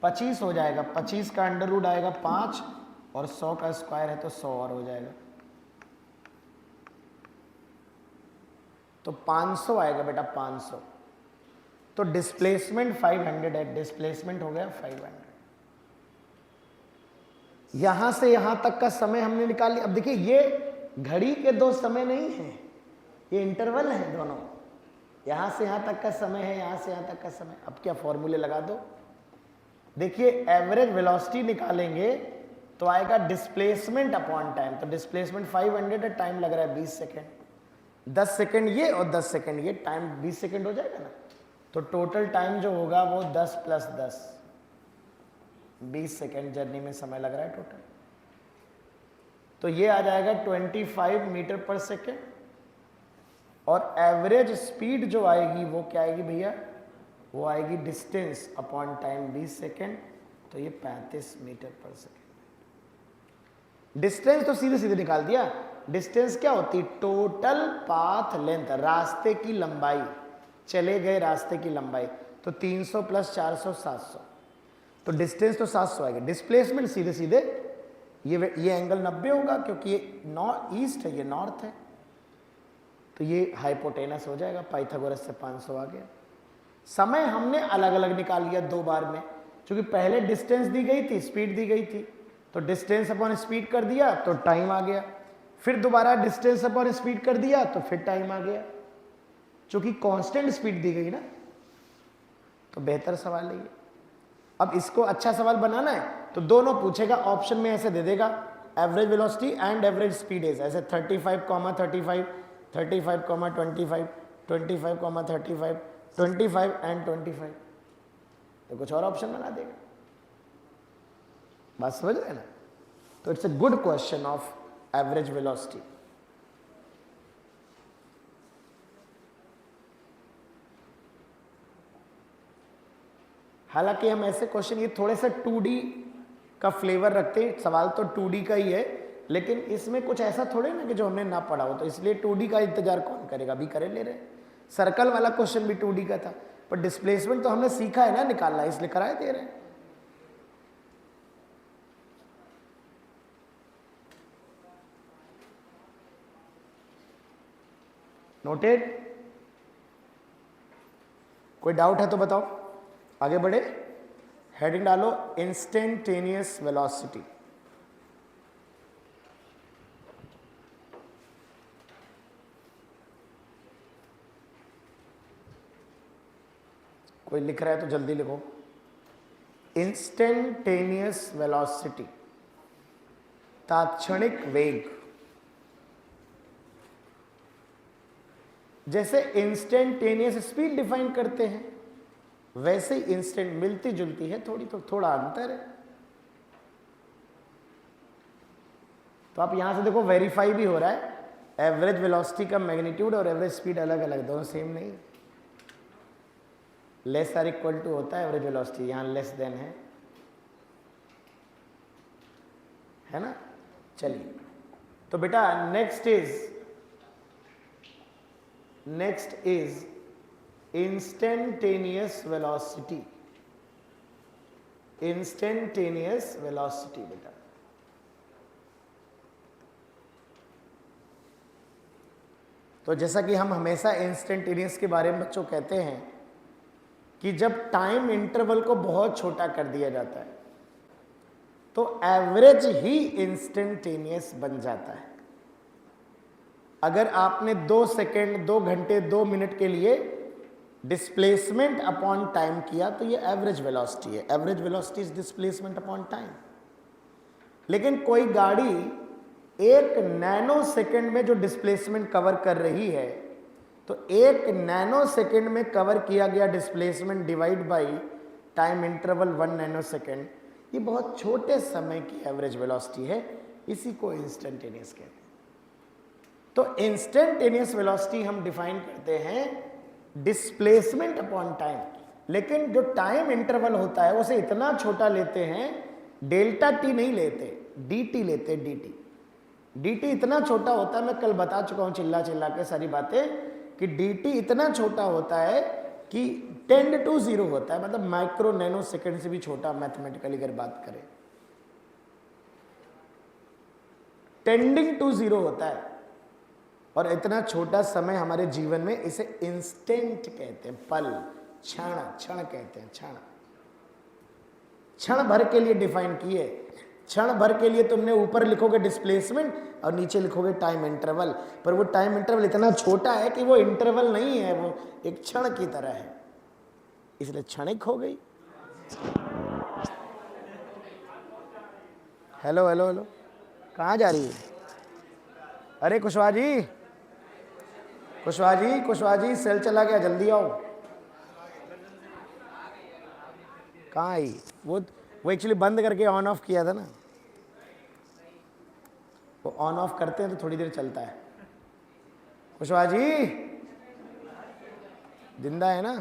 25 हो जाएगा। 25 का अंडर रूट आएगा 5, और 100 का स्क्वायर है तो 100 और हो जाएगा, तो 500 आएगा बेटा, 500। तो डिस्प्लेसमेंट 500 है, डिस्प्लेसमेंट हो गया 500। यहां से यहां तक का समय हमने निकाल लिया। अब देखिए ये घड़ी के 2 समय नहीं है, ये इंटरवल है दोनों। यहां से यहां तक का समय है, यहां से यहां तक का समय। अब क्या फॉर्मूले लगा दो। देखिए एवरेज वेलोसिटी निकालेंगे तो आएगा डिस्प्लेसमेंट अपॉन टाइम। तो डिस्प्लेसमेंट 500 है, टाइम लग रहा है 20 सेकेंड। 10 सेकेंड ये और 10 सेकेंड ये, टाइम 20 सेकेंड हो जाएगा ना। तो टोटल टाइम जो होगा वो 10 + 10, 20 सेकेंड जर्नी में समय लग रहा है टोटल। तो ये आ जाएगा 25 मीटर पर सेकेंड। और एवरेज स्पीड जो आएगी वो क्या आएगी भैया? वो आएगी डिस्टेंस अपॉन टाइम 20 सेकेंड, तो ये 35 मीटर पर सेकेंड। डिस्टेंस तो सीधे सीधे निकाल दिया। डिस्टेंस क्या होती है? टोटल पाथ लेंथ, रास्ते की लंबाई, चले गए रास्ते की लंबाई। तो 300 + 400 700, तो डिस्टेंस तो 700 आएगा। डिस्प्लेसमेंट सीधे सीधे ये एंगल 90 होगा, क्योंकि ये ईस्ट है, ये नॉर्थ है, तो ये हाइपोटेनस हो जाएगा। पाइथागोरस से 500 आ गया। समय हमने अलग अलग निकाल लिया 2 बार में, क्योंकि पहले डिस्टेंस दी गई थी, स्पीड दी गई थी, तो डिस्टेंस अपॉन स्पीड कर दिया तो टाइम आ गया। फिर दोबारा डिस्टेंस अपॉन स्पीड कर दिया तो फिर टाइम आ गया, क्योंकि कांस्टेंट स्पीड दी गई ना। तो बेहतर सवाल है ये। अब इसको अच्छा सवाल बनाना है तो दोनों पूछेगा, ऑप्शन में ऐसे दे देगा, average velocity and average speed is, ऐसे 35, 35, 35, 25, 25, 35, 25 एंड 25, तो कुछ और ऑप्शन बना देगा। बात समझ रहे ना? तो it's a good question of average velocity. हालांकि हम ऐसे क्वेश्चन, ये थोड़े से 2D का फ्लेवर रखते हैं, सवाल तो 2D का ही है, लेकिन इसमें कुछ ऐसा थोड़े ना कि जो हमने ना पढ़ा हो, तो इसलिए 2D का इंतजार कौन करेगा, अभी करे ले रहे। सर्कल वाला क्वेश्चन भी 2D का था, पर डिस्प्लेसमेंट तो हमने सीखा है ना निकालना, इसलिए कराए दे रहे हैं। नोटेड? कोई डाउट है तो बताओ, आगे बढ़े। हेडिंग डालो इंस्टेंटेनियस वेलोसिटी। कोई लिख रहा है तो जल्दी लिखो। इंस्टेंटेनियस वेलोसिटी, तात्क्षणिक वेग। जैसे इंस्टेंटेनियस स्पीड डिफाइन करते हैं, वैसे ही इंस्टेंट मिलती जुलती है, थोड़ा अंतर है। तो आप यहां से देखो वेरीफाई भी हो रहा है, एवरेज वेलोसिटी का मैग्नीट्यूड और एवरेज स्पीड अलग अलग, दोनों सेम नहीं। लेस आर इक्वल टू होता है एवरेज वेलोसिटी, यहां लेस देन है ना। चलिए, तो बेटा next is instantaneous velocity. Instantaneous velocity बेटा, तो जैसा कि हम हमेशा इंस्टेंटेनियस के बारे में बच्चों कहते हैं कि जब टाइम इंटरवल को बहुत छोटा कर दिया जाता है तो एवरेज ही इंस्टेंटेनियस बन जाता है। अगर आपने 2 सेकेंड, 2 घंटे, 2 मिनट के लिए डिस्प्लेसमेंट अपॉन टाइम किया तो ये एवरेज वेलोसिटी है। Average velocity is displacement upon time. लेकिन कोई गाड़ी 1 नैनो सेकेंड में जो डिस्प्लेसमेंट कवर कर रही है, तो 1 नैनो सेकेंड में कवर किया गया displacement divide by time interval 1 nano second, ये बहुत छोटे समय की एवरेज वेलोसिटी है, इसी को इंस्टेंटेनियस कहते हैं। तो इंस्टेंटेनियस वेलोसिटी हम डिफाइन करते हैं डिस्प्लेसमेंट अपॉन टाइम, लेकिन जो टाइम इंटरवल होता है उसे इतना छोटा लेते हैं, डेल्टा टी नहीं लेते, dt लेते, dt इतना छोटा होता है, मैं कल बता चुका हूं चिल्ला चिल्ला के सारी बातें कि dt इतना छोटा होता है कि 10 to 0 होता है, मतलब माइक्रो नैनो सेकेंड से भी छोटा मैथमेटिकली अगर बात करें, टेंडिंग टू 0 होता है। और इतना छोटा समय हमारे जीवन में इसे इंस्टेंट कहते हैं, पल, क्षण कहते हैं, क्षण भर के लिए डिफाइन किए। क्षण भर के लिए तुमने ऊपर लिखोगे डिस्प्लेसमेंट और नीचे लिखोगे टाइम इंटरवल, पर वो टाइम इंटरवल इतना छोटा है कि वो इंटरवल नहीं है, वो एक क्षण की तरह है, इसलिए क्षणिक हो गई। हेलो हेलो हेलो, कहाँ जा रही है? अरे कुशवाहा जी सेल चला गया, जल्दी आओ। कहाँ आई? वो एक्चुअली बंद करके ऑन ऑफ किया था ना, वो ऑन ऑफ करते हैं तो थोड़ी देर चलता है। कुशवाहा जी जिंदा है ना?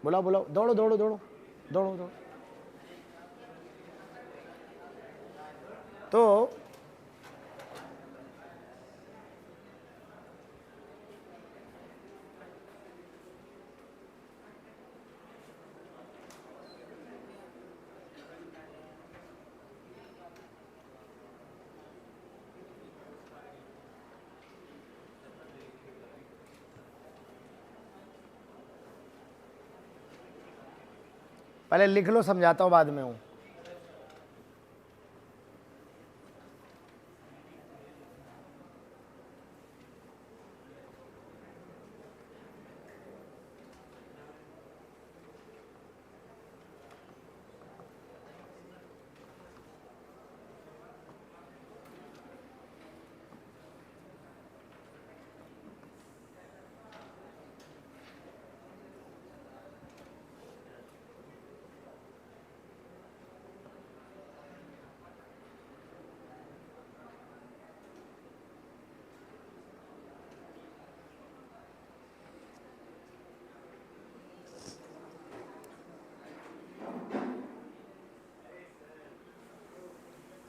बुलाओ बुलाओ, दौड़ो दौड़ो दौड़ो दौड़ो दौड़ो। तो पहले लिख लो, समझाता हूं बाद में हूं।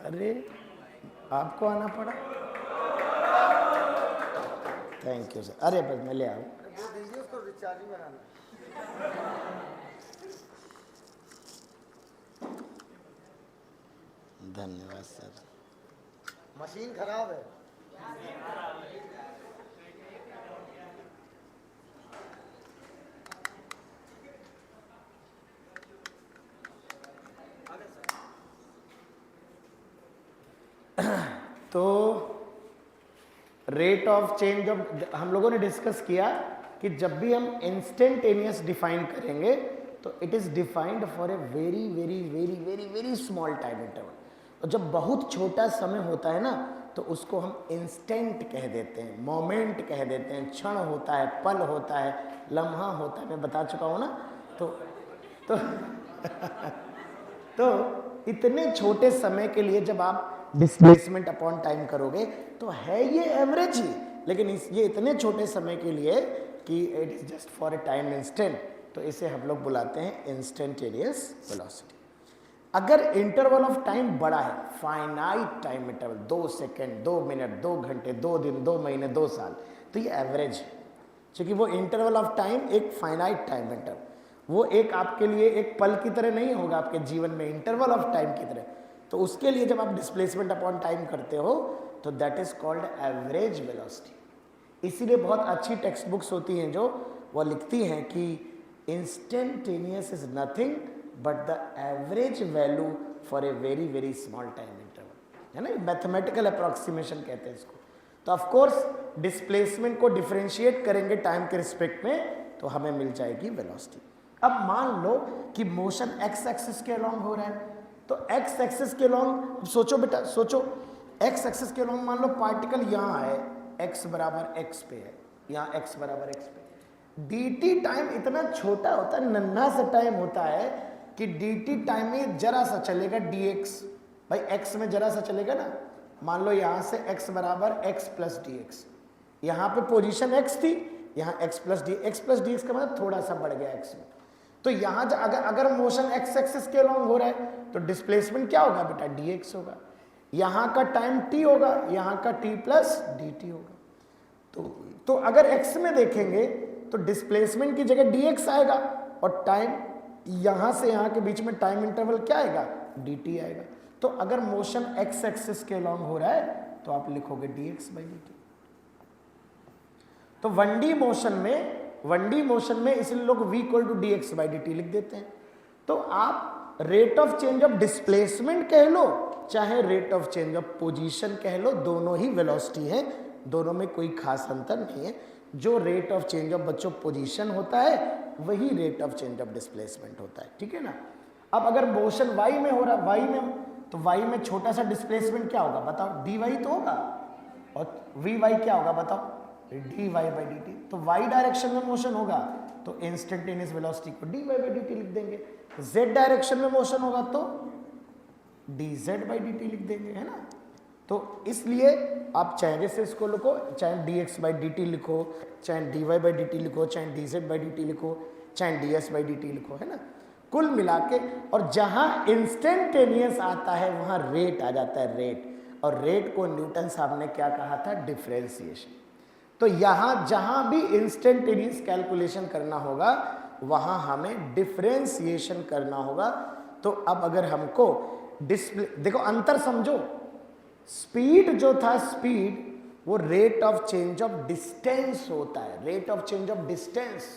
अरे आपको आना पड़ा, थैंक यू सर। अरे बस मैं ले आऊँ, उसको रिचार्जिंग बनाना। धन्यवाद सर। मशीन खराब है। तो रेट ऑफ चेंज जब हम लोगों ने डिस्कस किया कि जब भी हम इंस्टेंटेनियस डिफाइन करेंगे तो it is defined for a very very very very very small time interval. और जब बहुत छोटा समय होता है ना तो उसको हम इंस्टेंट कह देते हैं, मोमेंट कह देते हैं, क्षण होता है, पल होता है, लम्हा होता है, मैं बता चुका हूँ ना। तो तो इतने छोटे समय के लिए जब आप डिस्प्लेसमेंट अपॉन टाइम करोगे तो है ये एवरेज ही, लेकिन ये इतने छोटे समय के लिए कि it is just for a time instant, तो इसे हम लोग बुलाते हैं इंस्टेंटेनियस वेलोसिटी। अगर इंटरवल ऑफ टाइम बड़ा है, finite time interval, 2 second, 2 minute, 2 घंटे, 2 दिन, 2 महीने, 2 साल, तो ये एवरेज है, क्योंकि वो इंटरवल ऑफ टाइम एक फाइनाइट टाइम इंटरवल, वो एक आपके लिए एक पल की तरह नहीं होगा आपके जीवन में, इंटरवल ऑफ टाइम की तरह। तो उसके लिए जब आप डिस्प्लेसमेंट अपॉन टाइम करते हो तो that is called average velocity. इसीलिए बहुत अच्छी टेक्स्ट बुक्स होती हैं जो वो लिखती हैं कि instantaneous is nothing but the average value for a very very small time interval, है ना, मैथमेटिकल अप्रोक्सीमेशन कहते हैं इसको। तो ऑफ कोर्स डिस्प्लेसमेंट को डिफरेंशिएट करेंगे टाइम के रिस्पेक्ट में तो हमें मिल जाएगी वेलोसिटी। अब मान लो कि मोशन एक्स एक्सिस के अलोंग हो रहा है, तो एक्स एक्सिस के अलोंग सोचो बेटा, सोचो एक्स एक्सिस के अलोंग मान लो पार्टिकल यहाँ है, एक्स बराबर एक्स पे है, यहाँ एक्स बराबर एक्स पे, dt टाइम इतना छोटा होता है, नन्हा सा टाइम होता है कि dt टाइम में जरा सा चलेगा dx, भाई x में जरा सा चलेगा ना। मान लो यहाँ से x बराबर x प्लस डी एक्स, यहाँ पे पोजीशन x थी, यहाँ x प्लस डी एक्स का मतलब थोड़ा सा बढ़ गया x में। तो यहाँ अगर मोशन x एक्सिस के अलोंग हो रहा है तो डिस्प्लेसमेंट क्या होगा बेटा, dx होगा, यहाँ का टाइम t होगा, यहाँ का t प्लस dt होगा। तो अगर x में देखेंगे तो डिस्प्लेसमेंट की जगह dx आएगा और टाइम यहाँ से यहाँ के बीच में टाइम इंटरवल क्या आएगा, dt आएगा। तो अगर मोशन x एक्सिस के अलोंग हो रहा है तो आप लिखोगे dx बाई dt। तो 1D मोशन में इसलिए लोग v equal to dx by dt लिख देते हैं। तो आप rate of change of displacement कह लो चाहे rate of change of position कह लो, दोनों ही वेलोसिटी है, दोनों में कोई खास अंतर नहीं है। जो रेट ऑफ चेंज ऑफ बच्चों पोजीशन होता है वही rate of change of displacement होता है, ठीक है ना। अब अगर मोशन y में हो रहा है, y में, तो y में छोटा सा डिस्प्लेसमेंट क्या होगा बताओ, dy तो होगा, और vy क्या होगा बताओ, dy बाई dt। तो y डायरेक्शन में मोशन होगा तो इंस्टेंटेनियस वेलोसिटी को dy बाई dt लिख देंगे, z डायरेक्शन में मोशन होगा तो dz बाई dt लिख देंगे, है ना। तो इसलिए आप चाहे जैसे इसको लिखो, चाहे dx बाई dt लिखो, चाहे dy बाई dt लिखो, चाहे dz बाई dt लिखो, चाहे ds बाई dt लिखो, है ना। कुल मिला के, और जहां इंस्टेंटेनियस आता है वहां रेट आ जाता है, रेट, और रेट को न्यूटन साहब ने क्या कहा था, डिफरेंशिएशन। तो यहां जहां भी इंस्टेंटेनियस कैलकुलेशन करना होगा वहां हमें डिफरेंशिएशन करना होगा। तो अब अगर हमको डिस्प्ले, देखो अंतर समझो, स्पीड जो था, स्पीड वो rate of change of distance होता है, rate of change of distance,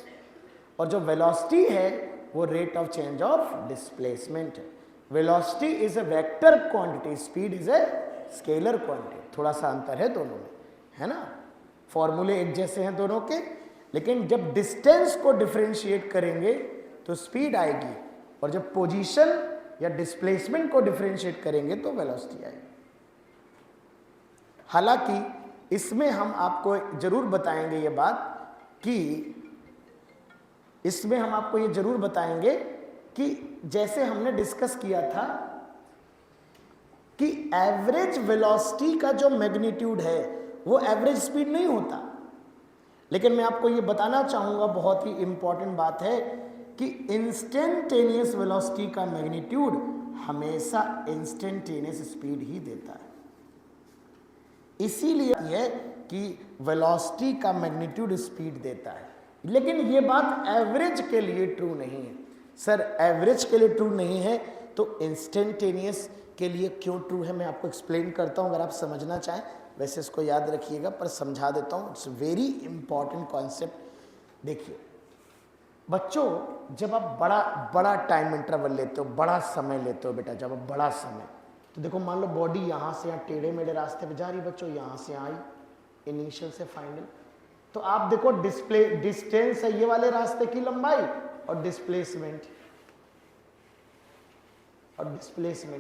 और जो वेलोसिटी है वो rate of change of displacement है। Velocity is a vector quantity, speed is a scalar quantity, थोड़ा सा अंतर है दोनों में, है ना। फॉर्मूले एक जैसे हैं दोनों के, लेकिन जब डिस्टेंस को डिफरेंशिएट करेंगे तो स्पीड आएगी, और जब पोजीशन या डिस्प्लेसमेंट को डिफरेंशिएट करेंगे तो वेलोसिटी आएगी। हालांकि इसमें हम आपको जरूर बताएंगे ये बात कि इसमें हम आपको ये जरूर बताएंगे कि जैसे हमने डिस्कस किया था कि एवरेज वेलोसिटी का जो मैग्नीट्यूड है वो एवरेज स्पीड नहीं होता, लेकिन मैं आपको ये बताना चाहूंगा, बहुत ही इंपॉर्टेंट बात है कि इंस्टेंटेनियस वेलोसिटी का मैग्नीट्यूड हमेशा इंस्टेंटेनियस स्पीड ही देता है। इसीलिए है कि वेलोसिटी का मैग्नीट्यूड स्पीड देता है, लेकिन ये बात एवरेज के लिए ट्रू नहीं है। सर एवरेज के लिए ट्रू नहीं है तो इंस्टेंटेनियस के लिए क्यों ट्रू है, मैं आपको एक्सप्लेन करता हूं अगर आप समझना चाहें। वैसे इसको याद रखिएगा पर समझा देता हूं, इट्स वेरी इंपॉर्टेंट कॉन्सेप्ट। देखिए बच्चों, जब आप बड़ा टाइम इंटरवल लेते हो, बड़ा समय लेते हो बेटा, जब आप बड़ा समय, तो देखो मान लो बॉडी यहाँ से यहाँ टेढ़े मेढ़े रास्ते पे जा रही बच्चों, यहाँ से आई इनिशियल से फाइनल, तो आप देखो डिस्टेंस है ये वाले रास्ते की लंबाई, और डिस्प्लेसमेंट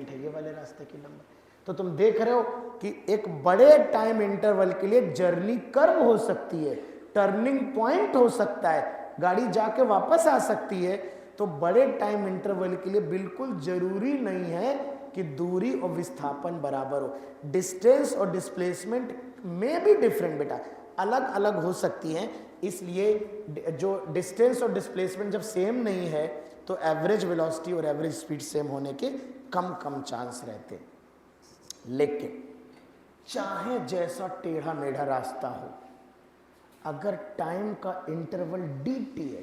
है ये वाले रास्ते की लंबाई। तो तुम देख रहे हो कि एक बड़े टाइम इंटरवल के लिए जर्नी कर्व हो सकती है, टर्निंग पॉइंट हो सकता है, गाड़ी जाके वापस आ सकती है। तो बड़े टाइम इंटरवल के लिए बिल्कुल जरूरी नहीं है कि दूरी और विस्थापन बराबर हो। डिस्टेंस और डिस्प्लेसमेंट में भी डिफरेंट बेटा, अलग अलग हो सकती हैं। इसलिए जो डिस्टेंस और डिस्प्लेसमेंट जब सेम नहीं है तो एवरेज वेलोसिटी और एवरेज स्पीड सेम होने के कम कम चांस रहते हैं। लेकिन चाहे जैसा टेढ़ा मेढ़ा रास्ता हो, अगर टाइम का इंटरवल dt है,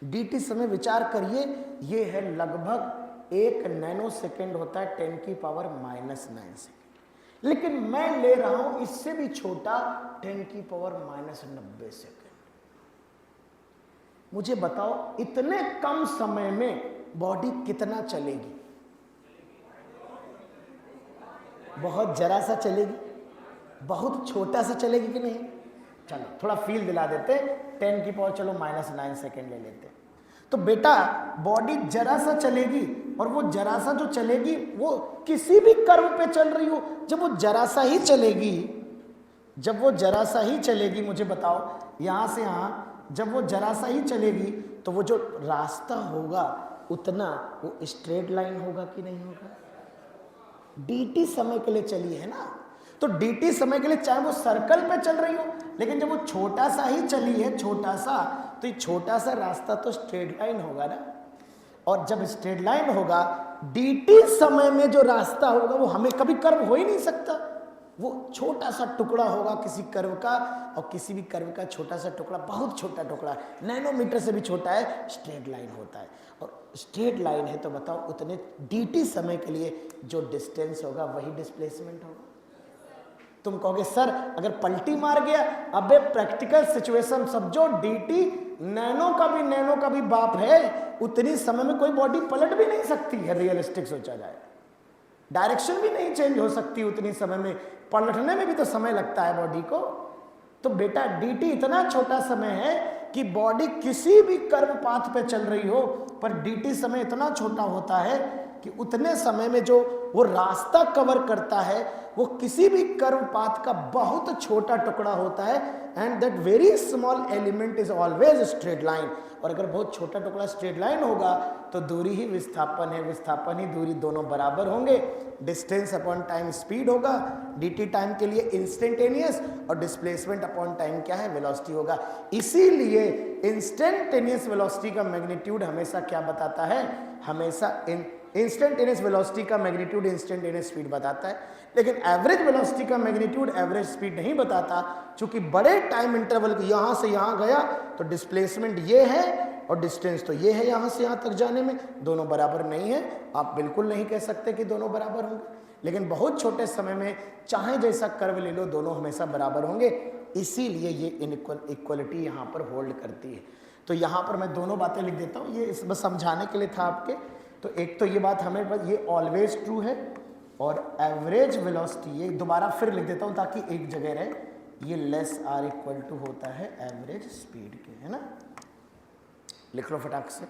dt समय विचार करिए, ये है लगभग 1 नैनो सेकेंड होता है 10 की पावर -9 सेकेंड। लेकिन मैं ले रहा हूं इससे भी छोटा 10 की पावर -90 सेकेंड। मुझे बताओ इतने कम समय में बॉडी कितना चलेगी? बहुत जरा सा चलेगी, बहुत छोटा सा चलेगी कि नहीं? चलो थोड़ा फील दिला देते, 10 की पावर चलो -9 सेकेंड ले लेते। तो बेटा बॉडी जरा सा चलेगी, और वो जरा सा जो चलेगी वो किसी भी कर्व पे चल रही हो, जब वो जरा सा ही चलेगी, मुझे बताओ यहां से यहां जब वो जरा सा ही चलेगी तो वो जो रास्ता होगा उतना वो स्ट्रेट लाइन होगा कि नहीं होगा? dt समय के लिए चली है ना, तो dt समय के लिए चाहे वो सर्कल पे चल रही हो, लेकिन जब वो छोटा सा ही चली है, छोटा सा, तो ये छोटा सा रास्ता तो स्ट्रेट लाइन होगा ना। और जब स्ट्रेट लाइन होगा, dt समय में जो रास्ता होगा वो हमें कभी कर्व हो ही नहीं सकता। वो छोटा सा टुकड़ा होगा किसी कर्व का, और किसी भी कर्व का छोटा सा टुकड़ा, बहुत छोटा टुकड़ा, नैनोमीटर से भी छोटा है, स्ट्रेट लाइन होता है। और स्ट्रेट लाइन है तो बताओ उतने dt समय के लिए जो डिस्टेंस होगा वही डिस्प्लेसमेंट होगा। तुम कहोगे सर अगर पलटी मार गया, अबे प्रैक्टिकल सिचुएशन समझो, dt नैनो का भी बाप है, उतनी समय में कोई बॉडी पलट भी नहीं सकती है, रियलिस्टिक सोचा जाए, डायरेक्शन भी नहीं चेंज हो सकती उतनी समय में, पलटने में भी तो समय लगता है बॉडी को। तो बेटा dt इतना छोटा समय है कि बॉडी किसी भी कर्व पाथ पे चल रही हो, पर dt समय इतना छोटा होता है कि उतने समय में जो वो रास्ता कवर करता है वो किसी भी कर्व पाथ का बहुत छोटा टुकड़ा होता है, and that very small element is always straight line. और अगर बहुत छोटा टुकड़ा स्ट्रेट लाइन होगा तो दूरी ही विस्थापन है, विस्थापन ही दूरी, दोनों बराबर होंगे। डिस्टेंस अपॉन टाइम स्पीड होगा, dt टाइम के लिए इंस्टेंटेनियस, और डिस्प्लेसमेंट अपॉन टाइम क्या है? वेलोसिटी होगा। इसीलिए इंस्टेंटेनियस वेलोसिटी का मैग्नीट्यूड हमेशा क्या बताता है? हमेशा इंस्टेंटेनियस वेलोसिटी का मैग्नीट्यूड इंस्टेंटेनियस स्पीड बताता है, लेकिन एवरेज वेलोसिटी का मैग्नीट्यूड एवरेज स्पीड नहीं बताता। चूंकि बड़े टाइम इंटरवल को यहां से यहां गया तो डिस्प्लेसमेंट ये है और डिस्टेंस तो ये है, यहां से यहां तक जाने में दोनों बराबर नहीं है। आप बिल्कुल नहीं कह सकते कि दोनों बराबर होंगे, लेकिन बहुत छोटे समय में चाहे जैसा कर्व ले लो दोनों हमेशा बराबर होंगे। इसीलिए ये इक्वलिटी यहाँ पर होल्ड करती है। तो यहाँ पर मैं दोनों बातें लिख देता हूँ, ये इस बस समझाने के लिए था आपके। तो एक तो ये बात हमें बस, ये ऑलवेज ट्रू है, और एवरेज वेलोसिटी ये दोबारा फिर लिख देता हूँ ताकि एक जगह रहे, ये लेस आर इक्वल टू होता है एवरेज स्पीड के, है ना। लिख लो फटाक से,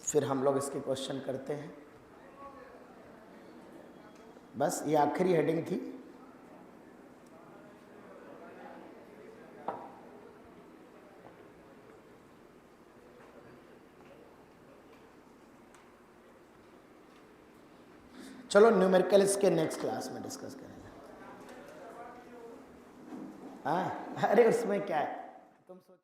फिर हम लोग इसके क्वेश्चन करते हैं। बस ये आखिरी हेडिंग थी। चलो न्यूमेरिकल इसके नेक्स्ट क्लास में डिस्कस करेंगे। हाँ अरे उसमें क्या है, तुम सोचो।